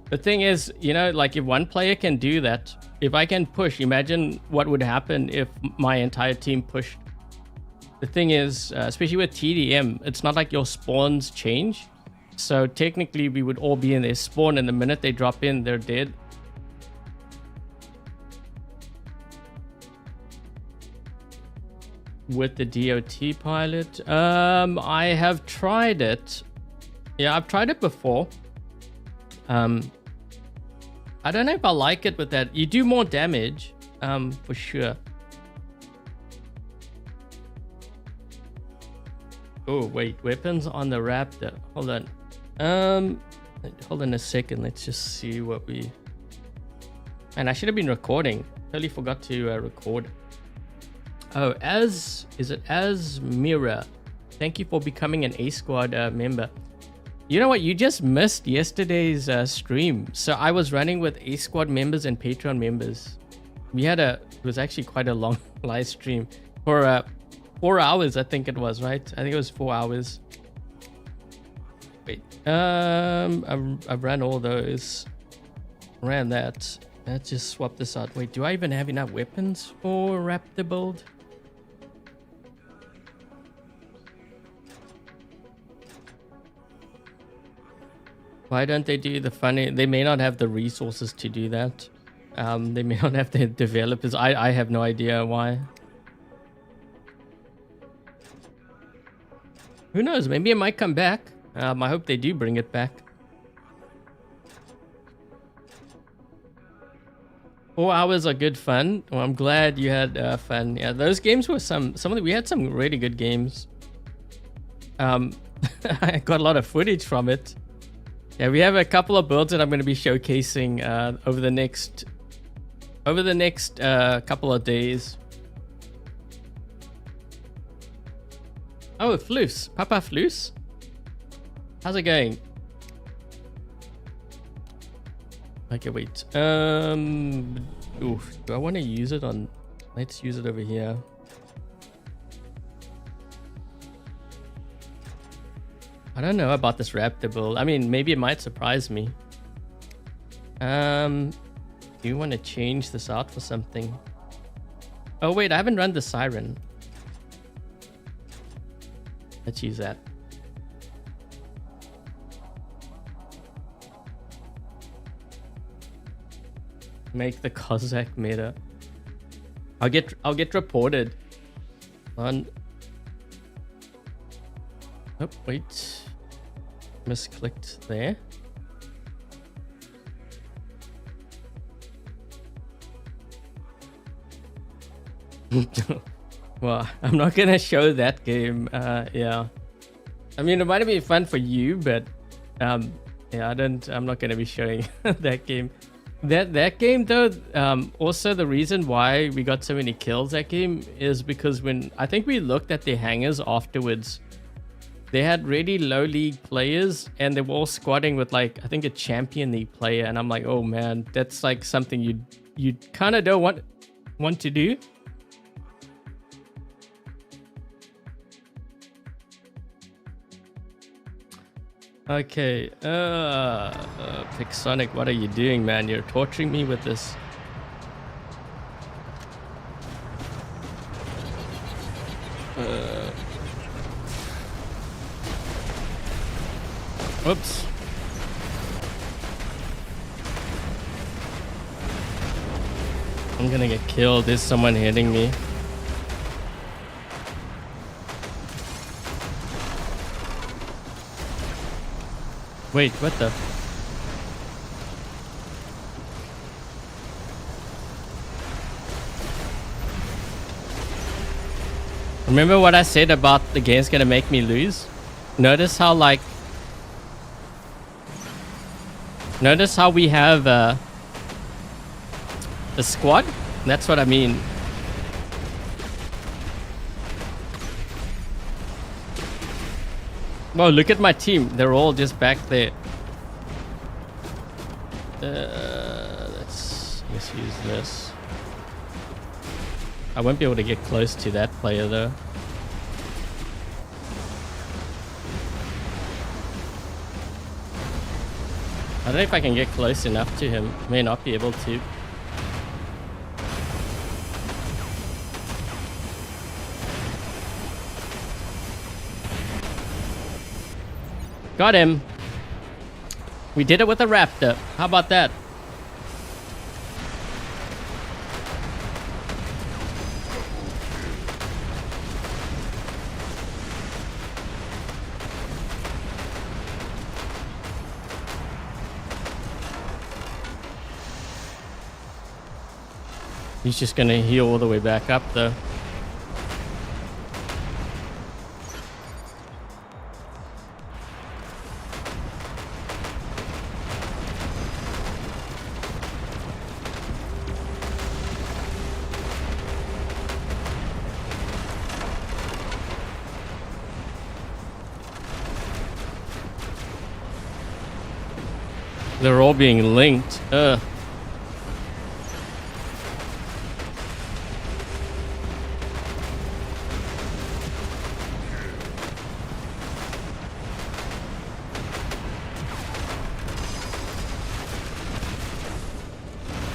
The thing is, you know, like if one player can do that, if I can push, imagine what would happen if my entire team pushed. The thing is, especially with TDM, it's not like your spawns change. So technically we would all be in their spawn, and the minute they drop in, they're dead. With the DOT pilot, I have tried it. Yeah, I've tried it before. I don't know if I like it with that. You do more damage, for sure. Oh wait, weapons on the Raptor. Hold on. Hold on a second. Let's just see what we. And I should have been recording. Totally forgot to record. Oh, is it as Mira? Thank you for becoming an A Squad member. You know what? You just missed yesterday's stream. So I was running with A Squad members and Patreon members. It was actually quite a long live stream for 4 hours. I think it was, right? I think it was 4 hours. Wait, I've ran all those. Ran that. Let's just swap this out. Wait, do I even have enough weapons for Raptor build? Why don't they do the funny? They may not have the resources to do that. They may not have the developers. I have no idea why. Who knows? Maybe it might come back. I hope they do bring it back. 4 hours are good fun. Well, I'm glad you had fun. Yeah, those games were we had some really good games. I got a lot of footage from it. Yeah, we have a couple of builds that I'm going to be showcasing over the next couple of days. Oh, Floos. Papa Floos. How's it going? Okay, wait. Oof, do I want to use it on... Let's use it over here. I don't know about this Raptor build. I mean, maybe it might surprise me. Do you want to change this out for something? Oh wait, I haven't run the Siren. Let's use that. Make the Cossack meta. I'll get reported on. Oh wait, misclicked there. Well, I'm not gonna show that game. Yeah, I mean, it might be fun for you, but yeah, I'm not gonna be showing that game. That game though, also the reason why we got so many kills that game is because when I think we looked at their hangers afterwards, they had really low league players and they were all squatting with like, I think a champion league player, and I'm like, oh man, that's like something you kind of don't want to do. Okay, Pixonic, what are you doing, man? You're torturing me with this. Oops. I'm gonna get killed. There's someone hitting me. Wait, what the? Remember what I said about the game's gonna make me lose? Notice how notice how we have a squad? That's what I mean. Whoa, look at my team. They're all just back there. Let's use this. I won't be able to get close to that player though. I don't know if I can get close enough to him. May not be able to. Got him. We did it with a raptor. How about that? He's just gonna heal all the way back up though. They're all being linked.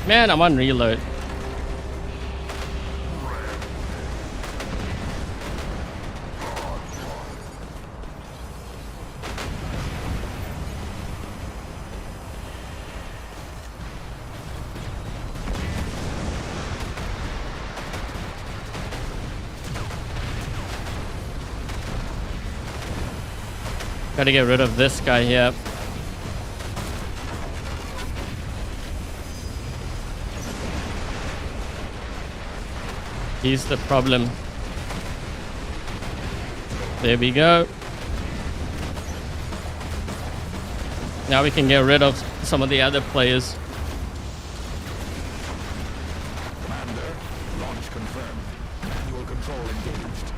Man, I'm on reload. Gotta get rid of this guy here. He's the problem. There we go. Now we can get rid of some of the other players. Commander, launch confirmed. Manual control engaged.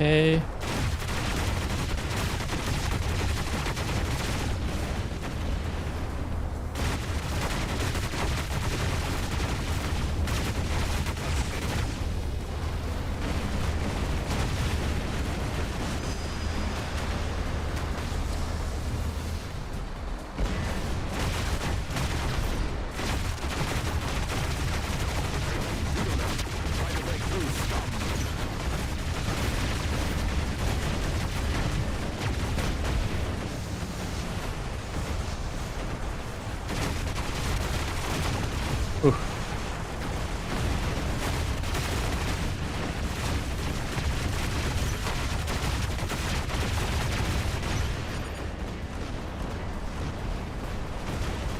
Okay.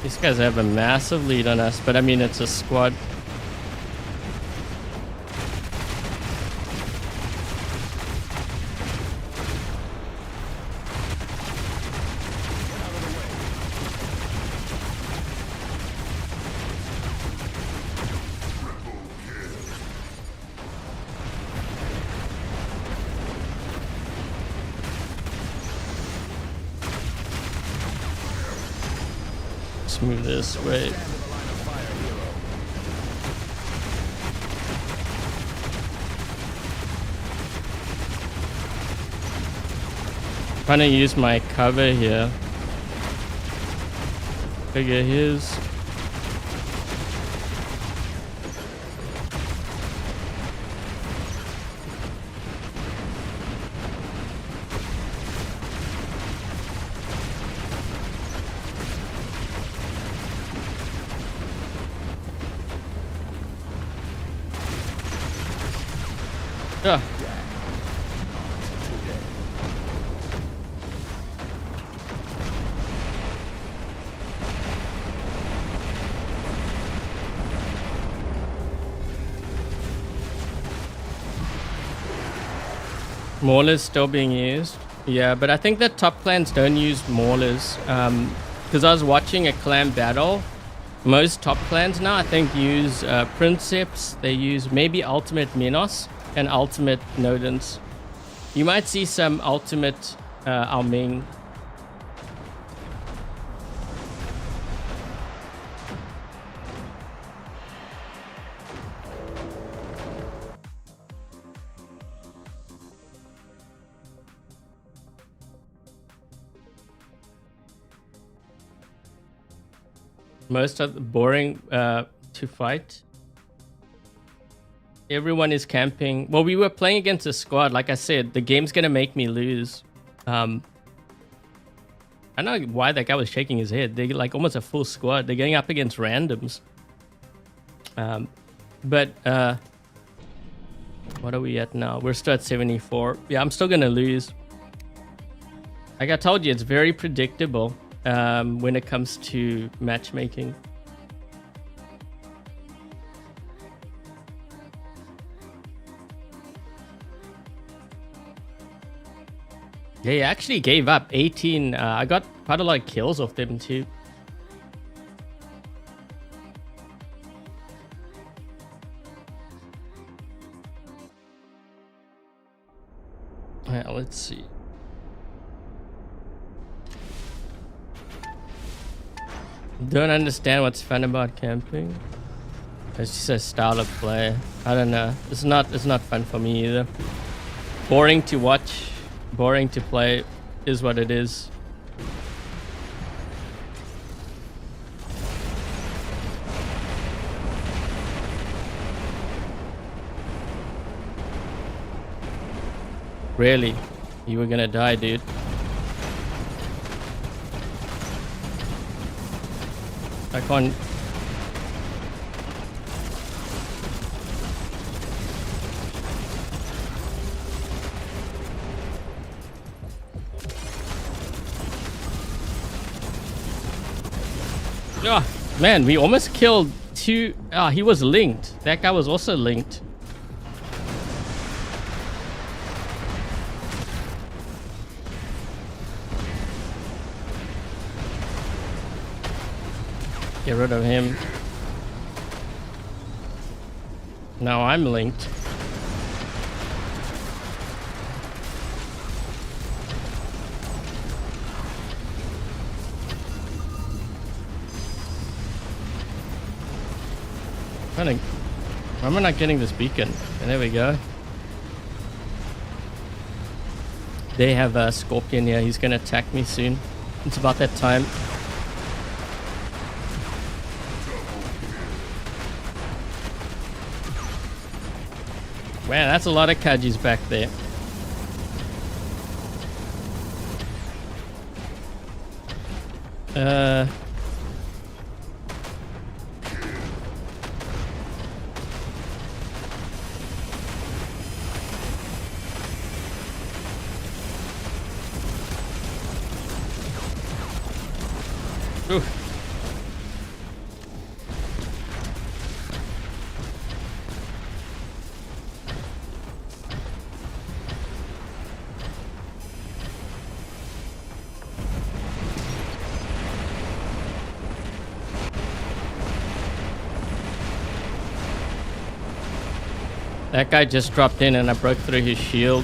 These guys have a massive lead on us, but I mean, it's a squad. Let's move this way. Trying to use my cover here. Figure his. Ugh. Maulers still being used. Yeah, but I think that top clans don't use maulers. Because I was watching a clan battle. Most top clans now, I think, use Princeps. They use maybe Ultimate Minos and Ultimate Nodens. You might see some Ultimate Ao Ming. Most of the boring to fight. Everyone is camping. Well, we were playing against a squad. Like I said, the game's gonna make me lose. I don't know why that guy was shaking his head. They're like almost a full squad. They're going up against randoms. But what are we at now? We're still at 74. Yeah, I'm still gonna lose. Like I told you, it's very predictable. When it comes to matchmaking. Yeah, he actually gave up 18. I got quite a lot of kills off them too. Yeah, let's see. Don't understand what's fun about camping. It's just a style of play. I don't know. It's not fun for me either. Boring to watch, boring to play is what it is. Really? You were gonna die, dude. I can't. Oh, man, we almost killed two. Ah, he was linked. That guy was also linked. Get rid of him. Now I'm linked. Why am I not getting this beacon? And there we go. They have a Scorpion here. He's going to attack me soon. It's about that time. Wow, that's a lot of Kajis back there. Oof. That guy just dropped in and I broke through his shield.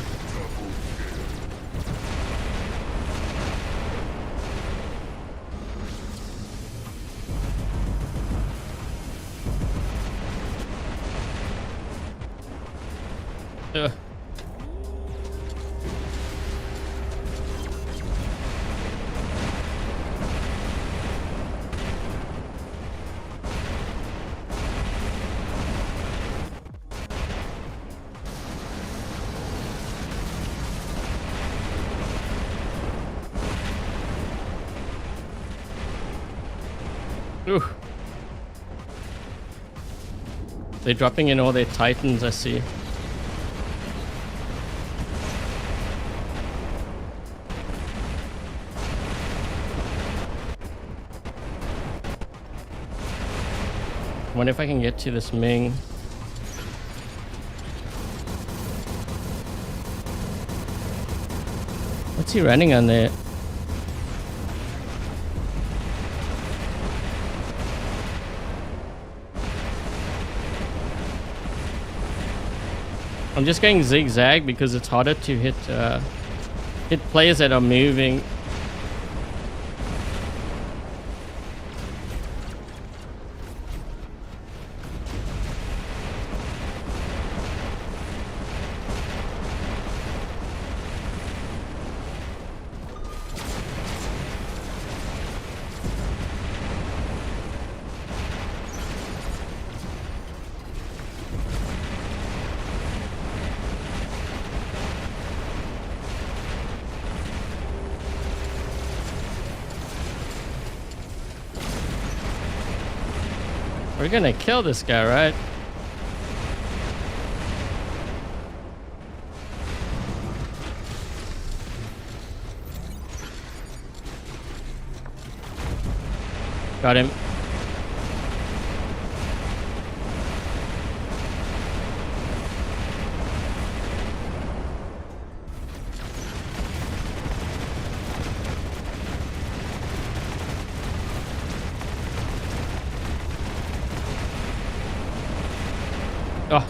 Ugh. Ooh. They're dropping in all their titans, I see. wonder if I can get to this Ming. What's he running on there? I'm just going zigzag because it's harder to hit players that are moving. We're gonna kill this guy, right? Got him. Oh.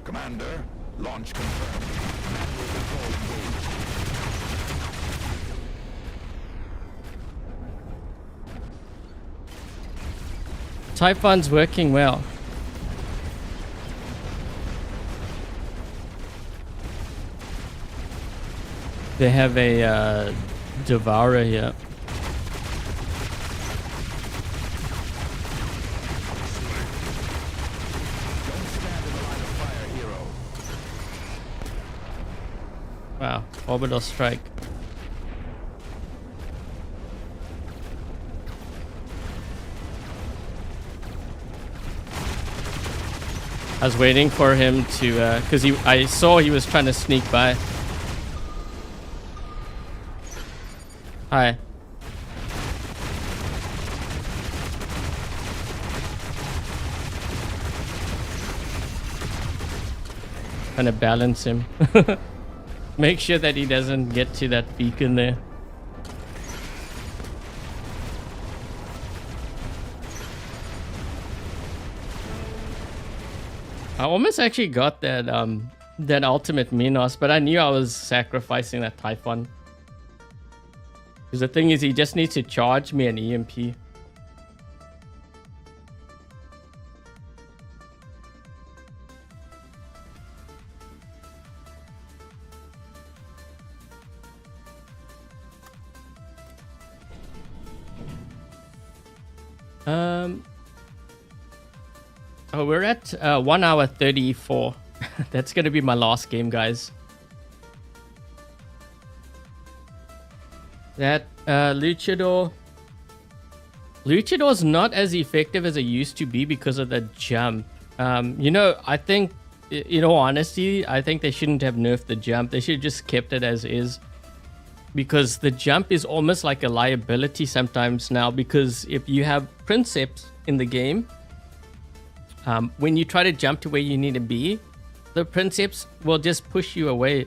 Commander, launch confirmed. Manual control engaged. Typhon's working well. They have a Devourer here. Wow, orbital strike. I was waiting for him to, cause I saw he was trying to sneak by. Hi. Trying to balance him. Make sure that he doesn't get to that beacon there. I almost actually got that that ultimate Minos, but I knew I was sacrificing that Typhon. Because the thing is, he just needs to charge me an EMP. Oh, we're at 1 hour 34. That's gonna be my last game, guys. That Luchador's not as effective as it used to be because of the jump. You know, I think, in all honesty, I think they shouldn't have nerfed the jump. They should have just kept it as is. Because the jump is almost like a liability sometimes now. Because if you have Princeps in the game, when you try to jump to where you need to be, the Princeps will just push you away.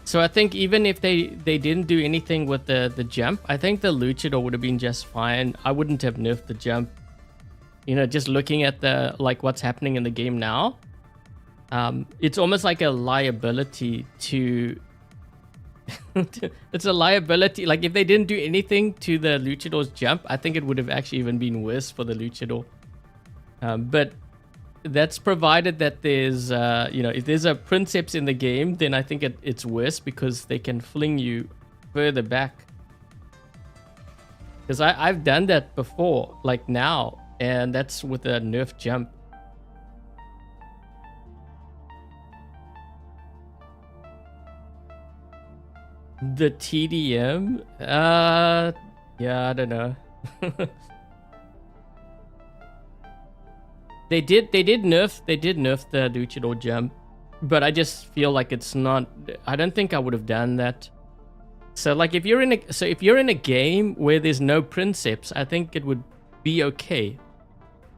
So I think even if they didn't do anything with the jump, I think the Luchador would have been just fine. I wouldn't have nerfed the jump. You know, just looking at the what's happening in the game now, it's almost like a liability to... It's a liability. Like, if they didn't do anything to the Luchador's jump, I think it would have actually even been worse for the Luchador. But that's provided that there's, you know, if there's a Princeps in the game, then I think it's worse because they can fling you further back. Because I've done that before, like now, and that's with a nerf jump. The TDM? Yeah, I don't know. They did nerf the Luchador jump, but I just feel like it's not... I don't think I would have done that. So like if you're in a game where there's no princeps, I think it would be okay.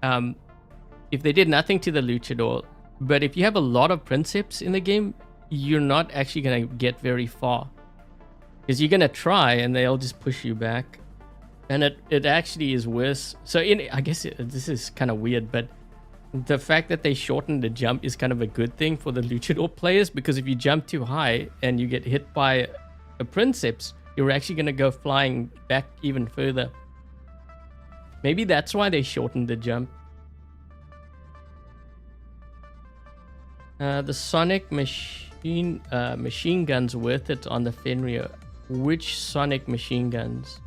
If they did nothing to the luchador, but if you have a lot of princeps in the game, you're not actually gonna get very far, because you're gonna try and they'll just push you back, and it actually is worse. So I guess this is kind of weird, but the fact that they shortened the jump is kind of a good thing for the luchador players, because if you jump too high and you get hit by a princeps, you're actually gonna go flying back even further. Maybe that's why they shortened the jump. The Sonic machine guns worth it on the Fenrir. Which Sonic machine guns?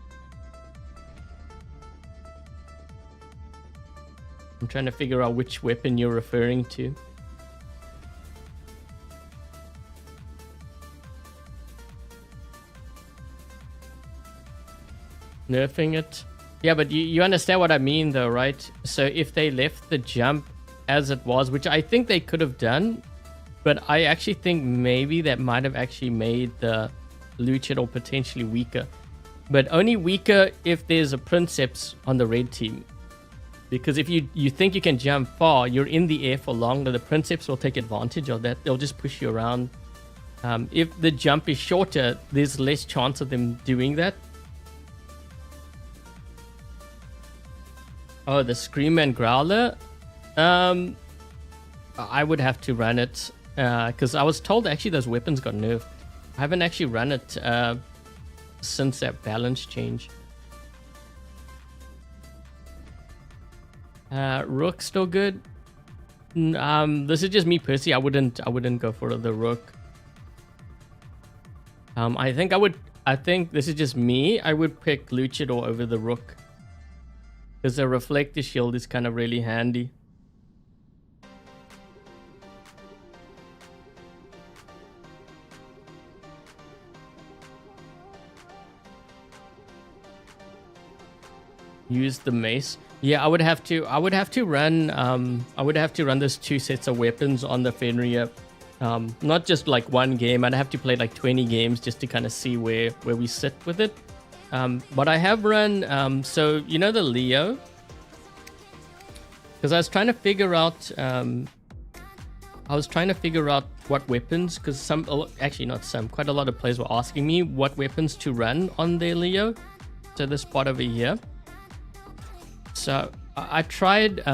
I'm trying to figure out which weapon you're referring to. Nerfing it? Yeah, but you understand what I mean though, right? So if they left the jump as it was, which I think they could have done, but I actually think maybe that might have actually made the luchador potentially weaker. But only weaker if there's a princeps on the red team. Because if you think you can jump far, you're in the air for longer, the princeps will take advantage of that. They'll just push you around. If the jump is shorter, there's less chance of them doing that. Oh, the Screamer and Growler? I would have to run it, because I was told actually those weapons got nerfed. I haven't actually run it since that balance change. Rook still good. This is just me personally. I wouldn't go for the Rook. I think this is just me. I would pick Luchador over the Rook, because the reflector shield is kind of really handy. Use the mace. Yeah, I would have to run those two sets of weapons on the Fenrir. Not just like one game. I'd have to play like 20 games just to kind of see where we sit with it. But I have run so you know the Leo, because I was trying to figure out what weapons, because quite a lot of players were asking me what weapons to run on their Leo. So this spot over here. So I tried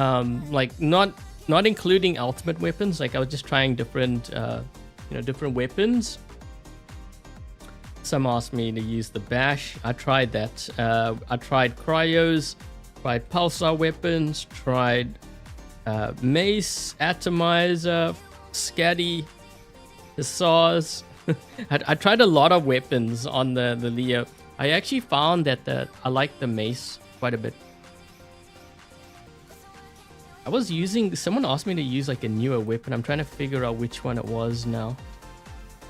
like not including ultimate weapons. Like I was just trying different different weapons. Some asked me to use the bash. I tried that. I tried cryos, tried pulsar weapons, tried mace, atomizer, scatty, hussars. I tried a lot of weapons on the Leo. I actually found that I like the mace quite a bit. Someone asked me to use like a newer weapon. I'm trying to figure out which one it was now.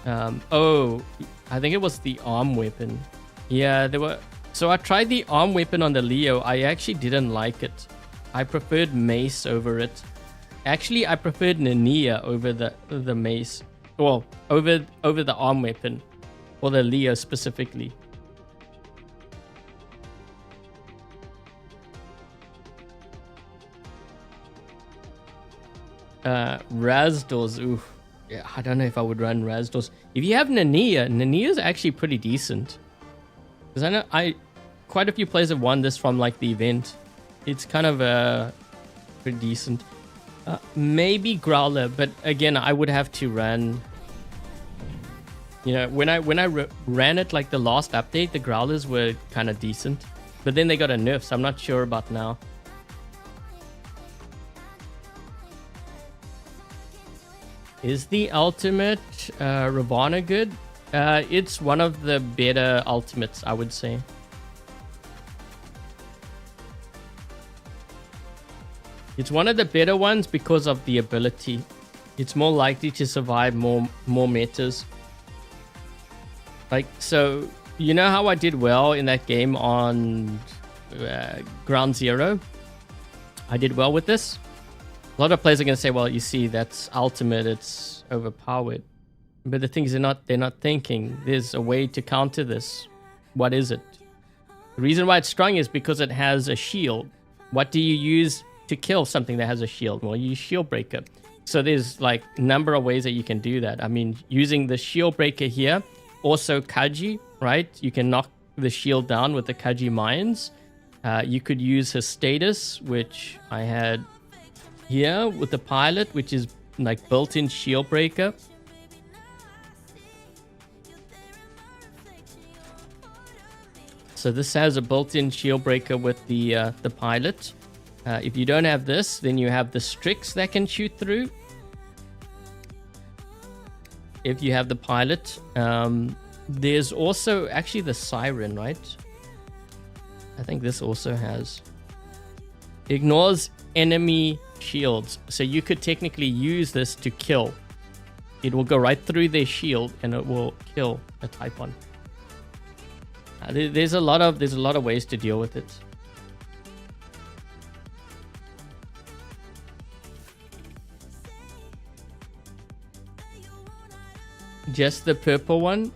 I think it was the arm weapon. Yeah, so I tried the arm weapon on the Leo. I actually didn't like it. I preferred mace over it. Actually, I preferred Nania over the mace. Well, over the arm weapon, or the Leo specifically. Razdors, oof. Yeah, I don't know if I would run Razdors. If you have Nania is actually pretty decent. Because I know quite a few players have won this from like the event. It's kind of pretty decent. Maybe Growler, but again, I would have to run. You know, when I ran it like the last update, the Growlers were kind of decent, but then they got a nerf, so I'm not sure about now. Is the ultimate Ravana good? It's one of the better ultimates, I would say. It's one of the better ones because of the ability. It's more likely to survive more metas. Like, so, you know how I did well in that game on Ground Zero? I did well with this. A lot of players are going to say, well, you see, that's ultimate, it's overpowered. But the thing is, they're not thinking. There's a way to counter this. What is it? The reason why it's strong is because it has a shield. What do you use to kill something that has a shield? Well, you use shield breaker. So there's like a number of ways that you can do that. I mean, using the shield breaker here, also Kaji, right? You can knock the shield down with the Kaji mines. You could use his status, which I had here with the pilot, which is like built-in shield breaker. So this has a built-in shield breaker with the pilot. If you don't have this, then you have the Strix that can shoot through. If you have the pilot, there's also actually the Siren, right? I think this also has. Ignores enemy shields. So you could technically use this to kill. It will go right through their shield and it will kill a Typhon. There's a lot of ways to deal with it. Just the purple one?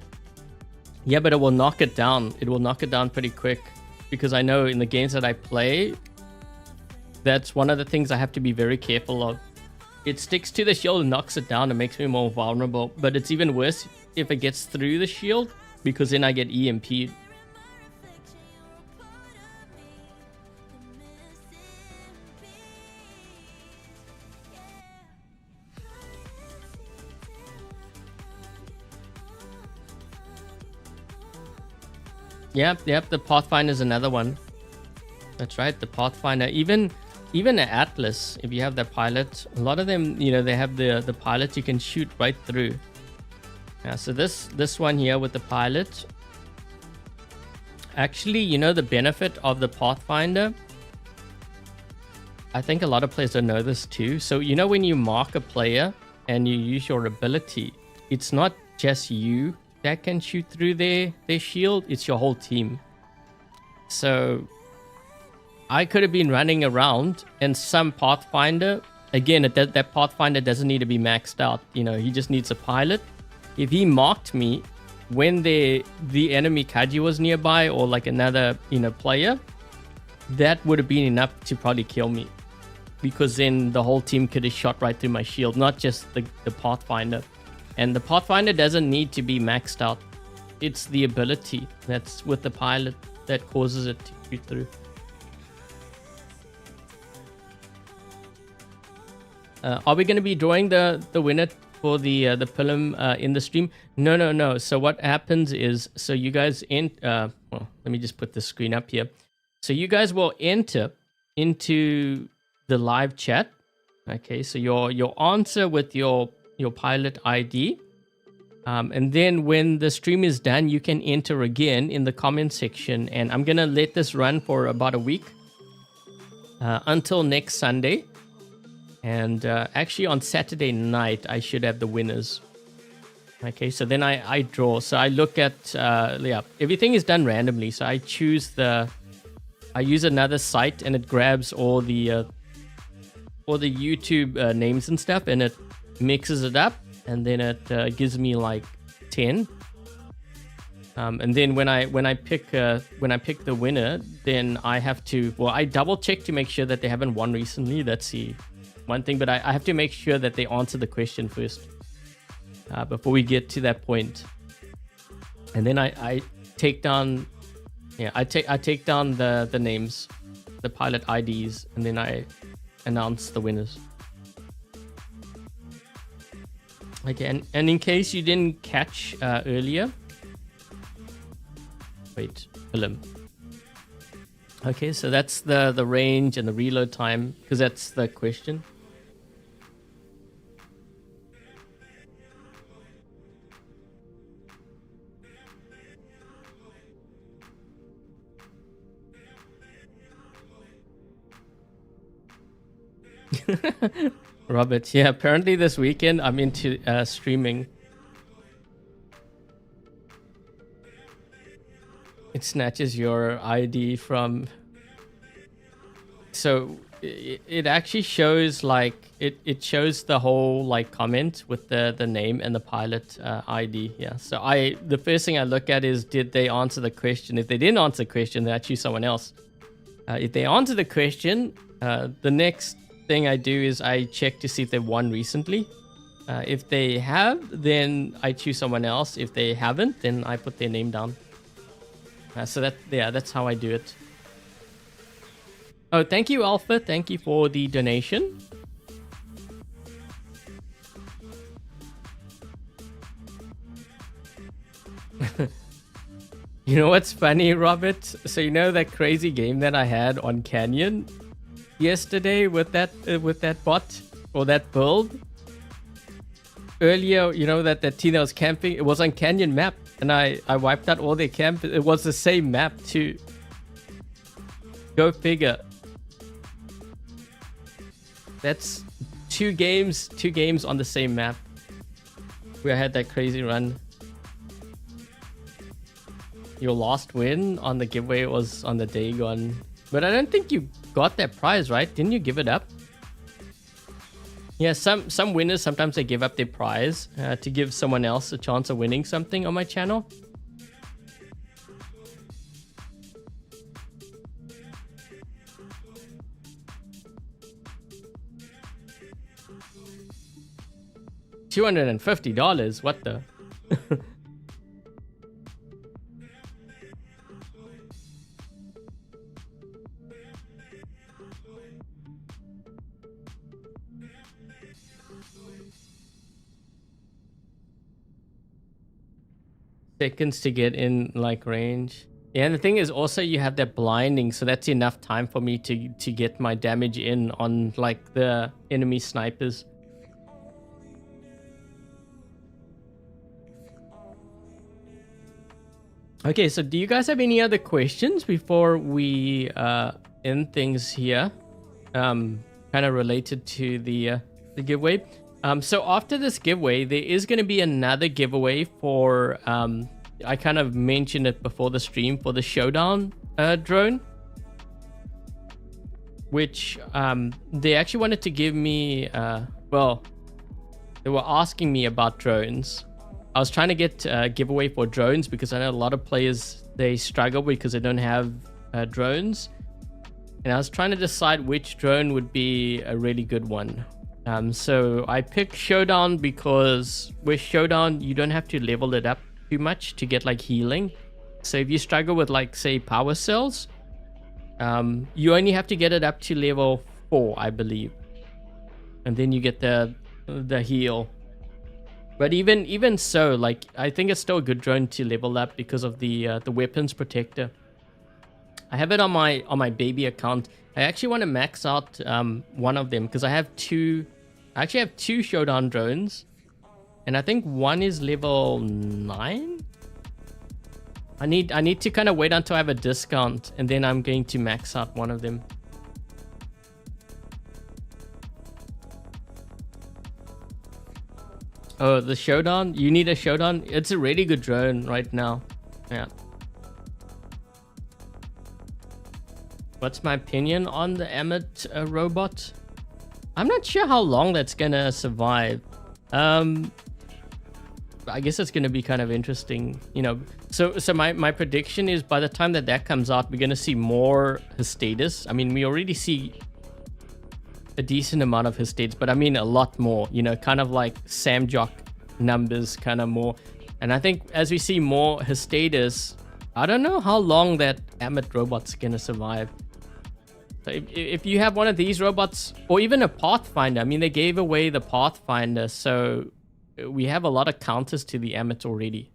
Yeah, but it will knock it down. It will knock it down pretty quick. Because I know in the games that I play, that's one of the things I have to be very careful of. It sticks to the shield and knocks it down and makes me more vulnerable. But it's even worse if it gets through the shield, because then I get EMP'd. Yep, the Pathfinder is another one. That's right, the Pathfinder. Even the Atlas, if you have that pilot, a lot of them, you know, they have the pilot you can shoot right through. Yeah, so this one here with the pilot. Actually, you know the benefit of the Pathfinder? I think a lot of players don't know this too. So, you know when you mark a player and you use your ability, it's not just you that can shoot through their shield, it's your whole team. So I could have been running around and some Pathfinder, again, that Pathfinder doesn't need to be maxed out, you know, he just needs a pilot. If he marked me when the enemy Kaji was nearby, or like another, you know, player, that would have been enough to probably kill me, because then the whole team could have shot right through my shield, not just the Pathfinder. And the Pathfinder doesn't need to be maxed out. It's the ability that's with the pilot that causes it to shoot through. Are we going to be drawing the winner for the Pilum in the stream? No. So what happens is, so you guys well, let me just put the screen up here. So you guys will enter into the live chat. Okay, so your answer with your pilot ID. And then when the stream is done, you can enter again in the comment section. And I'm going to let this run for about a week until next Sunday. And actually on Saturday night, I should have the winners. Okay, so then I draw. So I look at, yeah, everything is done randomly. So I use another site and it grabs all the YouTube names and stuff, and it mixes it up, and then it gives me like 10. And then when I pick the winner, then I have to, well, I double check to make sure that they haven't won recently. That's the one thing, but I have to make sure that they answer the question first before we get to that point. And then I take down, yeah, I take down the names, the pilot IDs, and then I announce the winners. Okay, and in case you didn't catch earlier, wait, Pilum. Okay, so that's the range and the reload time, because that's the question. Robert, yeah, apparently this weekend I'm into streaming. It snatches your ID from... So it actually shows like it shows the whole like comment with the name and the pilot ID. Yeah. So the first thing I look at is, did they answer the question? If they didn't answer the question, then I choose someone else. If they answer the question, the next thing I do is I check to see if they've won recently. If they have, then I choose someone else. If they haven't, then I put their name down. So that's how I do it. Oh, thank you, Alpha. Thank you for the donation. You know what's funny, Robert? So you know that crazy game that I had on Canyon yesterday with that bot or that build? Earlier, you know that team that was camping, it was on Canyon map, and I wiped out all their camp. It was the same map too. Go figure. That's two games on the same map where I had that crazy run. Your last win on the giveaway was on the Dagon, but I don't think you got that prize, right? Didn't you give it up? Yeah, some winners, sometimes they give up their prize to give someone else a chance of winning something on my channel. $250? What the? Seconds to get in like range. Yeah, and the thing is also you have that blinding, so that's enough time for me to get my damage in on like the enemy snipers. Okay, so do you guys have any other questions before we end things here? Kind of related to the giveaway. So after this giveaway, there is going to be another giveaway for, I kind of mentioned it before the stream, for the Showdown drone. Which they actually wanted to give me, well, they were asking me about drones. I was trying to get a giveaway for drones because I know a lot of players, they struggle because they don't have drones. And I was trying to decide which drone would be a really good one. So I picked Showdown because with Showdown, you don't have to level it up too much to get like healing. So if you struggle with like say power cells, you only have to get it up to level 4, I believe. And then you get the heal. But even so, like I think it's still a good drone to level up because of the weapons protector. I have it on my baby account. I actually want to max out one of them because I have two. I actually have 2 Showdown drones, and I think one is level 9. I need to kind of wait until I have a discount, and then I'm going to max out one of them. Oh, the Showdown? You need a Showdown? It's a really good drone right now. Yeah. What's my opinion on the Emmet robot? I'm not sure how long that's gonna survive. I guess it's gonna be kind of interesting, you know. So my prediction is by the time that comes out, we're gonna see more his status. I mean, we already see a decent amount of his states, but I mean a lot more, you know, kind of like Samjock numbers, kind of more. And I think as we see more his status, I don't know how long that Emmet robot's gonna survive. So if you have one of these robots, or even a Pathfinder, I mean, they gave away the Pathfinder, so we have a lot of counters to the Emmet already.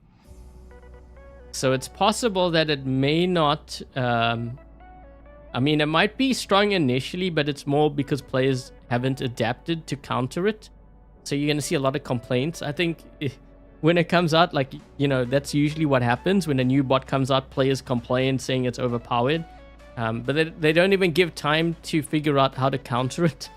So it's possible that it may not, I mean, it might be strong initially, but it's more because players haven't adapted to counter it. So you're going to see a lot of complaints. I think when it comes out, like, you know, that's usually what happens. When a new bot comes out, players complain saying it's overpowered. But they don't even give time to figure out how to counter it.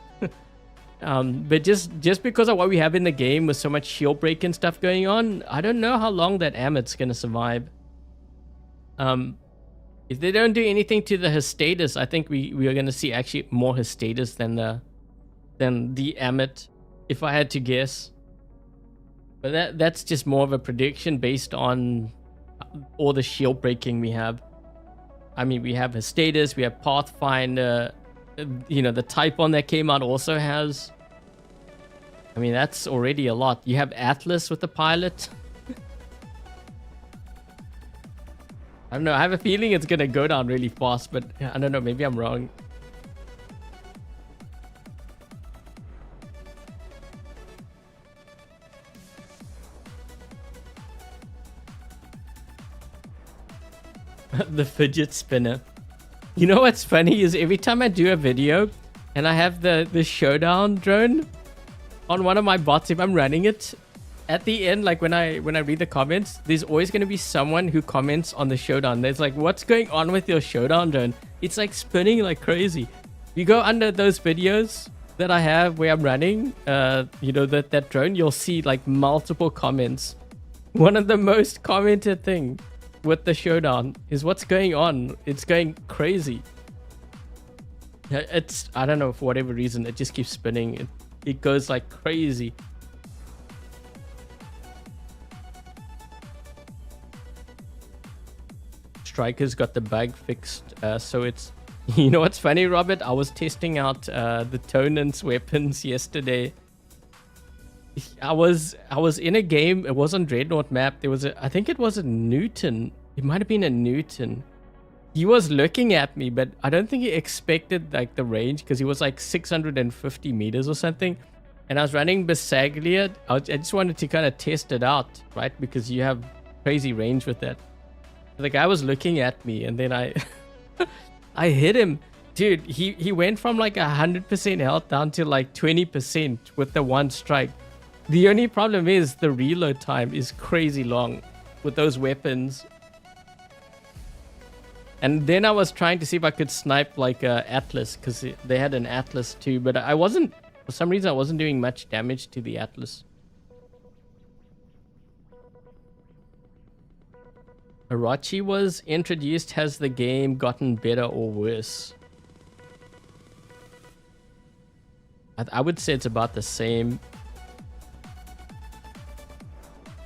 But just because of what we have in the game with so much shield break and stuff going on, I don't know how long that Emmet's going to survive. If they don't do anything to the his status, I think we are gonna see actually more his status than the Amit, if I had to guess. But that's just more of a prediction based on all the shield breaking we have. I mean, we have his status, we have Pathfinder, you know, the Typhon that came out also has. I mean, that's already a lot. You have Atlas with the pilot. I don't know, I have a feeling it's gonna go down really fast, but I don't know, maybe I'm wrong. The fidget spinner. You know what's funny is every time I do a video and I have the showdown drone on one of my bots, if I'm running it, at the end, like when I read the comments, there's always going to be someone who comments on the showdown. There's like, what's going on with your showdown drone? It's like spinning like crazy. You go under those videos that I have where I'm running, you know, that drone, you'll see like multiple comments. One of the most commented thing with the showdown is what's going on. It's going crazy. It's, I don't know, for whatever reason, it just keeps spinning. It goes like crazy. Striker's got the bug fixed, so it's, you know what's funny, Robert? I was testing out the Tonan's weapons yesterday. I was in a game. It was on Dreadnought map. There was I think it was a Newton. It might have been a Newton. He was looking at me, but I don't think he expected like the range, because he was like 650 meters or something. And I was running Bagliore. I just wanted to kind of test it out, right? Because you have crazy range with that. The guy was looking at me, and then I I hit him. Dude, he went from like 100% health down to like 20% with the one strike. The only problem is the reload time is crazy long with those weapons. And then I was trying to see if I could snipe like Atlas, because they had an Atlas too, but I wasn't, for some reason I wasn't doing much damage to the Atlas. Arachi was introduced. Has the game gotten better or worse? I would say it's about the same.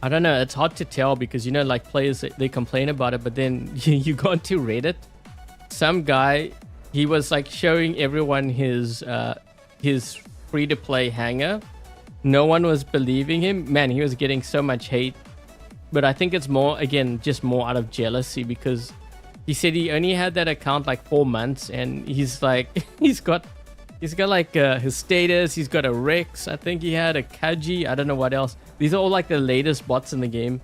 I don't know, it's hard to tell, because, you know, like players, they complain about it, but then you go onto Reddit, some guy, he was like showing everyone his free-to-play hangar. No one was believing him. Man, he was getting so much hate. But I think it's more, again, just more out of jealousy, because he said he only had that account like 4 months, and he's like, he's got like his status, he's got a Rex, I think he had a Kaji, I don't know what else. These are all like the latest bots in the game.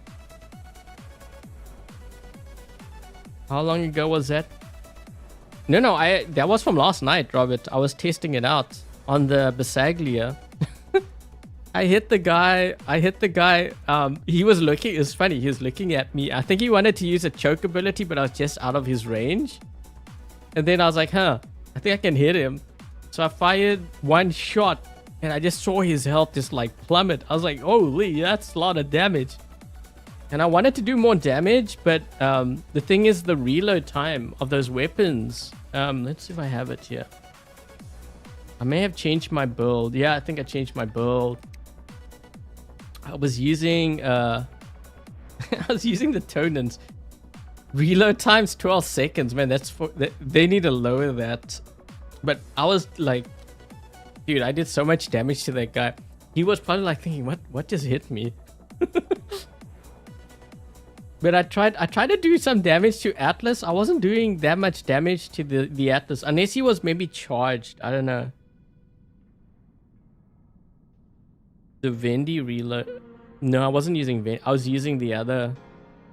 How long ago was that? No, that was from last night, Robert. I was testing it out on the Bagliore. I hit the guy, he was looking, it's funny, he was looking at me. I think he wanted to use a choke ability, but I was just out of his range. And then I was like, I think I can hit him. So I fired one shot, and I just saw his health just like plummet. I was like, holy, that's a lot of damage. And I wanted to do more damage, but the thing is the reload time of those weapons. Let's see if I have it here. I may have changed my build. Yeah, I think I changed my build. I was using I was using the Tonans. Reload time's 12 seconds, man. That's for they need to lower that. But I was like, dude, I did so much damage to that guy. He was probably like thinking, what just hit me? But I tried to do some damage to Atlas. I wasn't doing that much damage to the Atlas, unless he was maybe charged. I don't know. The Vendi reload. No, I wasn't using Vendi. I was using the other.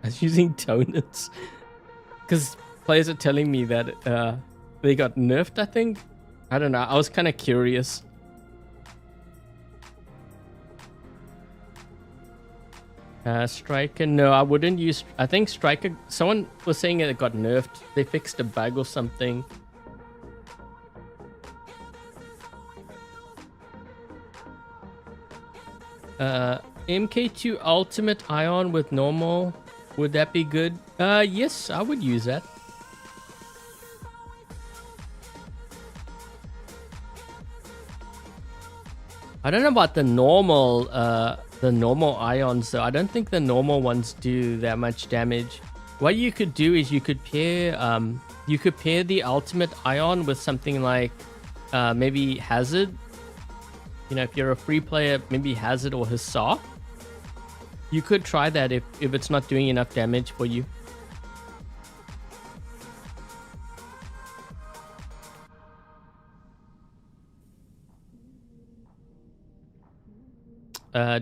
I was using Tonans. Because players are telling me that they got nerfed, I think. I don't know. I was kind of curious. Striker. No, I wouldn't use. I think Striker. Someone was saying it got nerfed. They fixed a bug or something. MK2 Ultimate Ion with normal. Would that be good? Yes, I would use that. I don't know about the normal ions though. I don't think the normal ones do that much damage. What you could do is you could pair the ultimate ion with something like maybe Hazard. You know, if you're a free player, maybe Hazard or Hussar. You could try that if it's not doing enough damage for you.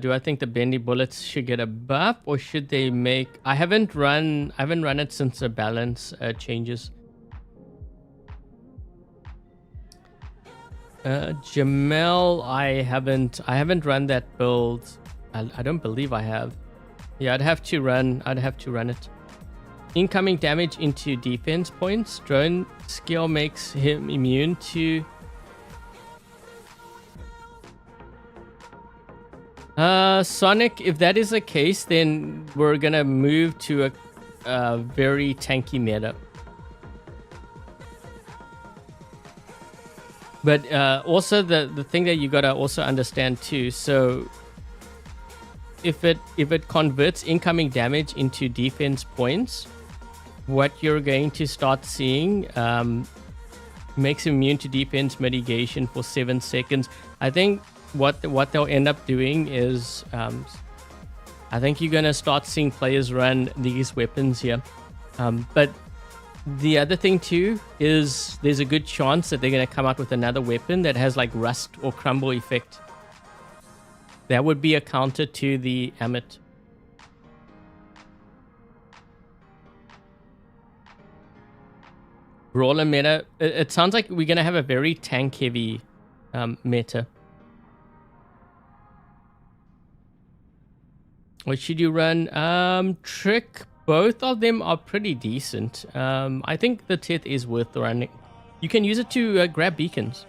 Do I think the bendy bullets should get a buff, or should they make? I haven't run it since the balance changes. Jamel, I haven't run that build. I don't believe I have. Yeah, I'd have to run it. Incoming damage into defense points. Drone skill makes him immune to. Sonic, if that is the case, then we're gonna move to a very tanky meta. But also the thing that you gotta also understand too. So if it converts incoming damage into defense points, what you're going to start seeing makes him immune to defense mitigation for 7 seconds. I think what they'll end up doing is I think you're gonna start seeing players run these weapons here. But the other thing too is there's a good chance that they're gonna come out with another weapon that has like rust or crumble effect. That would be a counter to the Amit. Brawler meta. It sounds like we're gonna have a very tank heavy meta. What should you run? Trick. Both of them are pretty decent. I think the Teth is worth running. You can use it to grab beacons.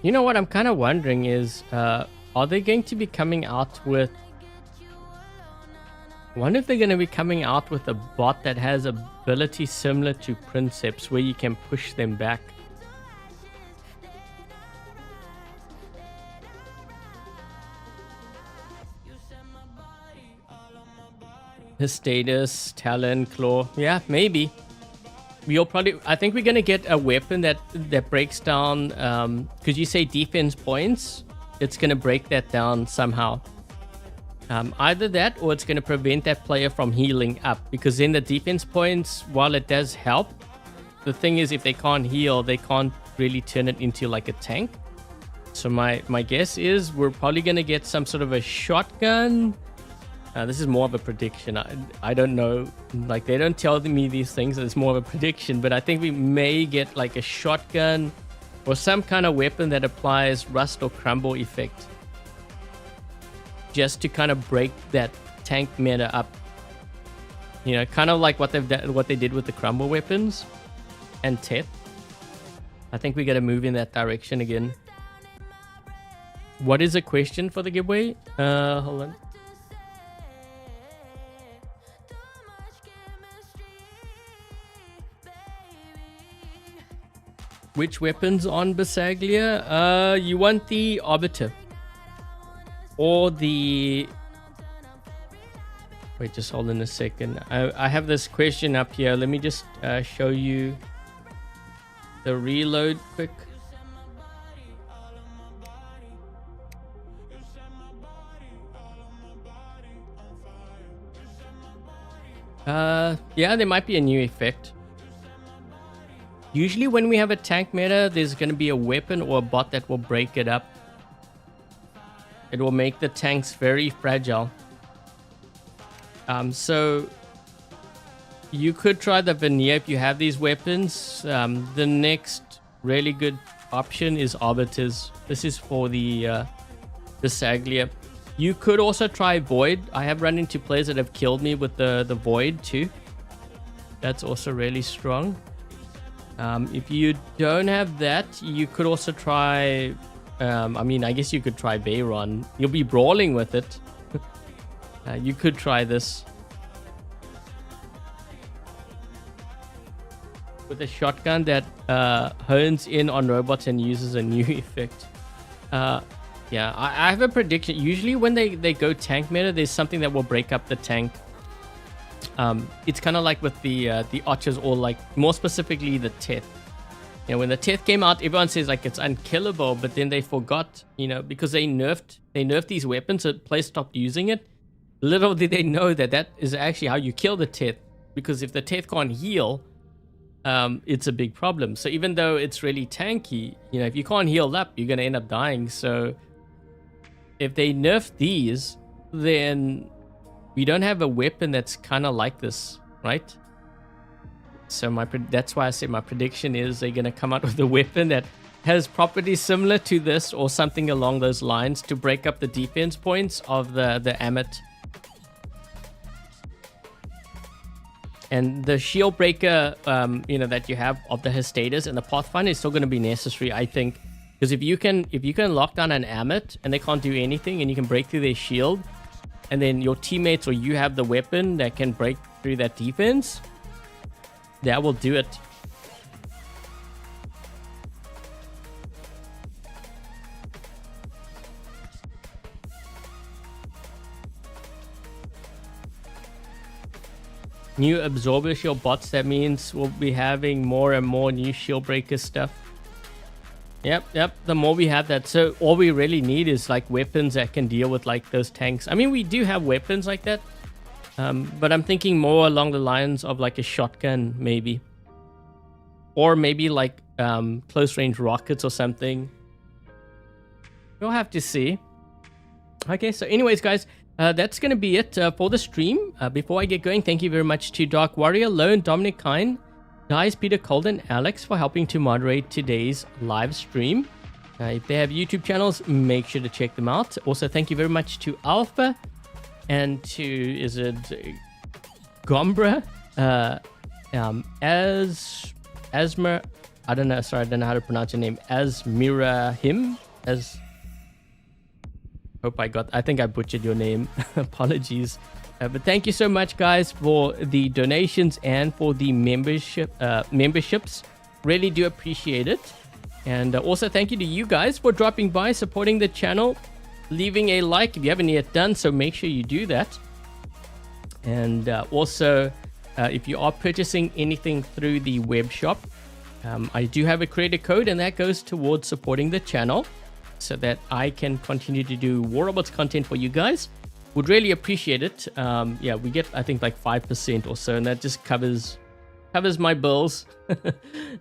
You know what I'm kind of wondering is, are they going to be coming out with... I wonder if they're going to be coming out with a bot that has ability similar to Princeps, where you can push them back. His status, talent, claw. Yeah, maybe. We'll probably... I think we're going to get a weapon that breaks down... because you say defense points, it's going to break that down somehow. Either that, or it's going to prevent that player from healing up. Because then the defense points, while it does help, the thing is if they can't heal, they can't really turn it into like a tank. So my guess is we're probably going to get some sort of a shotgun. This is more of a prediction. I don't know. Like, they don't tell me these things. It's more of a prediction. But I think we may get like a shotgun or some kind of weapon that applies rust or crumble effect, just to kind of break that tank meta up. You know, kind of like what they did with the crumble weapons and Teth. I think we got to move in that direction again. What is a question for the giveaway? Hold on. Which weapons on Bagliore? You want the Arbiter. Or the... Wait, just hold on a second. I have this question up here. Let me just show you the reload quick. Yeah, there might be a new effect. Usually when we have a tank meta, there's going to be a weapon or a bot that will break it up. It will make the tanks very fragile. So you could try the veneer if you have these weapons. The next really good option is Arbiters. This is for the Bagliore. You could also try Void. I have run into players that have killed me with the Void too. That's also really strong. If you don't have that, you could also try... I mean, I guess you could try Bayron. You'll be brawling with it. You could try this with a shotgun that hones in on robots and uses a new effect. Yeah, I have a prediction. Usually when they go tank meta, there's something that will break up the tank. It's kind of like with the archers, or like more specifically the Teth. You know, when the Teth came out, everyone says like it's unkillable, but then they forgot, you know, because they nerfed these weapons, so players stopped using it. Little did they know that that is actually how you kill the Teth, because if the Teth can't heal, it's a big problem. So even though it's really tanky, you know, if you can't heal up, you're gonna end up dying. So if they nerf these, then we don't have a weapon that's kind of like this, right? So that's why I said my prediction is they're gonna come out with a weapon that has properties similar to this or something along those lines to break up the defense points of the Amit. And the shield breaker, you know, that you have of the Hestatus and the Pathfinder is still going to be necessary, I think, because if you can lock down an Amit and they can't do anything, and you can break through their shield, and then your teammates or you have the weapon that can break through that defense, that will do it. New absorber shield bots, that means we'll be having more and more new shield breaker stuff. Yep, the more we have that. So all we really need is like weapons that can deal with like those tanks. I mean, we do have weapons like that, but I'm thinking more along the lines of like a shotgun maybe, or maybe like close range rockets or something. We'll have to see. Okay, so anyways guys, that's going to be it for the stream. Before I get going, thank you very much to Dark Warrior, Lone, Dominic Kine, Guys, Peter, Colden, Alex for helping to moderate today's live stream. If they have YouTube channels, make sure to check them out. Also, thank you very much to Alpha and to, is it Gombra? Asmer, I don't know, sorry, I don't know how to pronounce your name. Asmira him? I think I butchered your name. Apologies. But thank you so much, guys, for the donations and for the memberships. Really do appreciate it. And also thank you to you guys for dropping by, supporting the channel, leaving a like if you haven't yet done so. Make sure you do that. And also, if you are purchasing anything through the web shop, I do have a creator code, and that goes towards supporting the channel, so that I can continue to do War Robots content for you guys. Would really appreciate it. Yeah, we get, I think, like 5% or so, and that just covers my bills.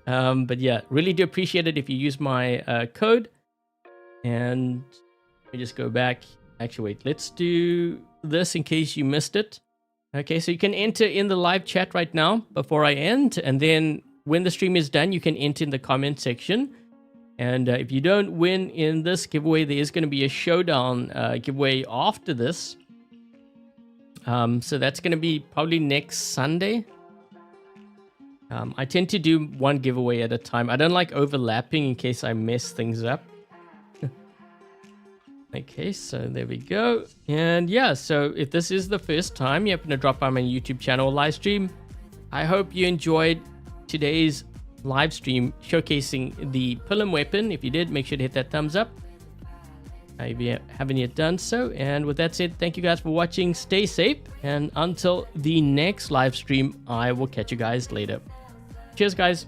But yeah, really do appreciate it if you use my code. And let me just go back. Actually, wait, let's do this in case you missed it. Okay, so you can enter in the live chat right now before I end, and then when the stream is done, you can enter in the comment section. And if you don't win in this giveaway, there is going to be a showdown giveaway after this. So that's going to be probably next Sunday. I tend to do one giveaway at a time. I don't like overlapping in case I mess things up. Okay, so there we go. And yeah, so if this is the first time you happen to drop by my YouTube channel or live stream, I hope you enjoyed today's live stream showcasing the Pilum weapon. If you did, make sure to hit that thumbs up if you haven't yet done so. And with that said, thank you guys for watching. Stay safe, and until the next live stream, I will catch you guys later. Cheers, guys.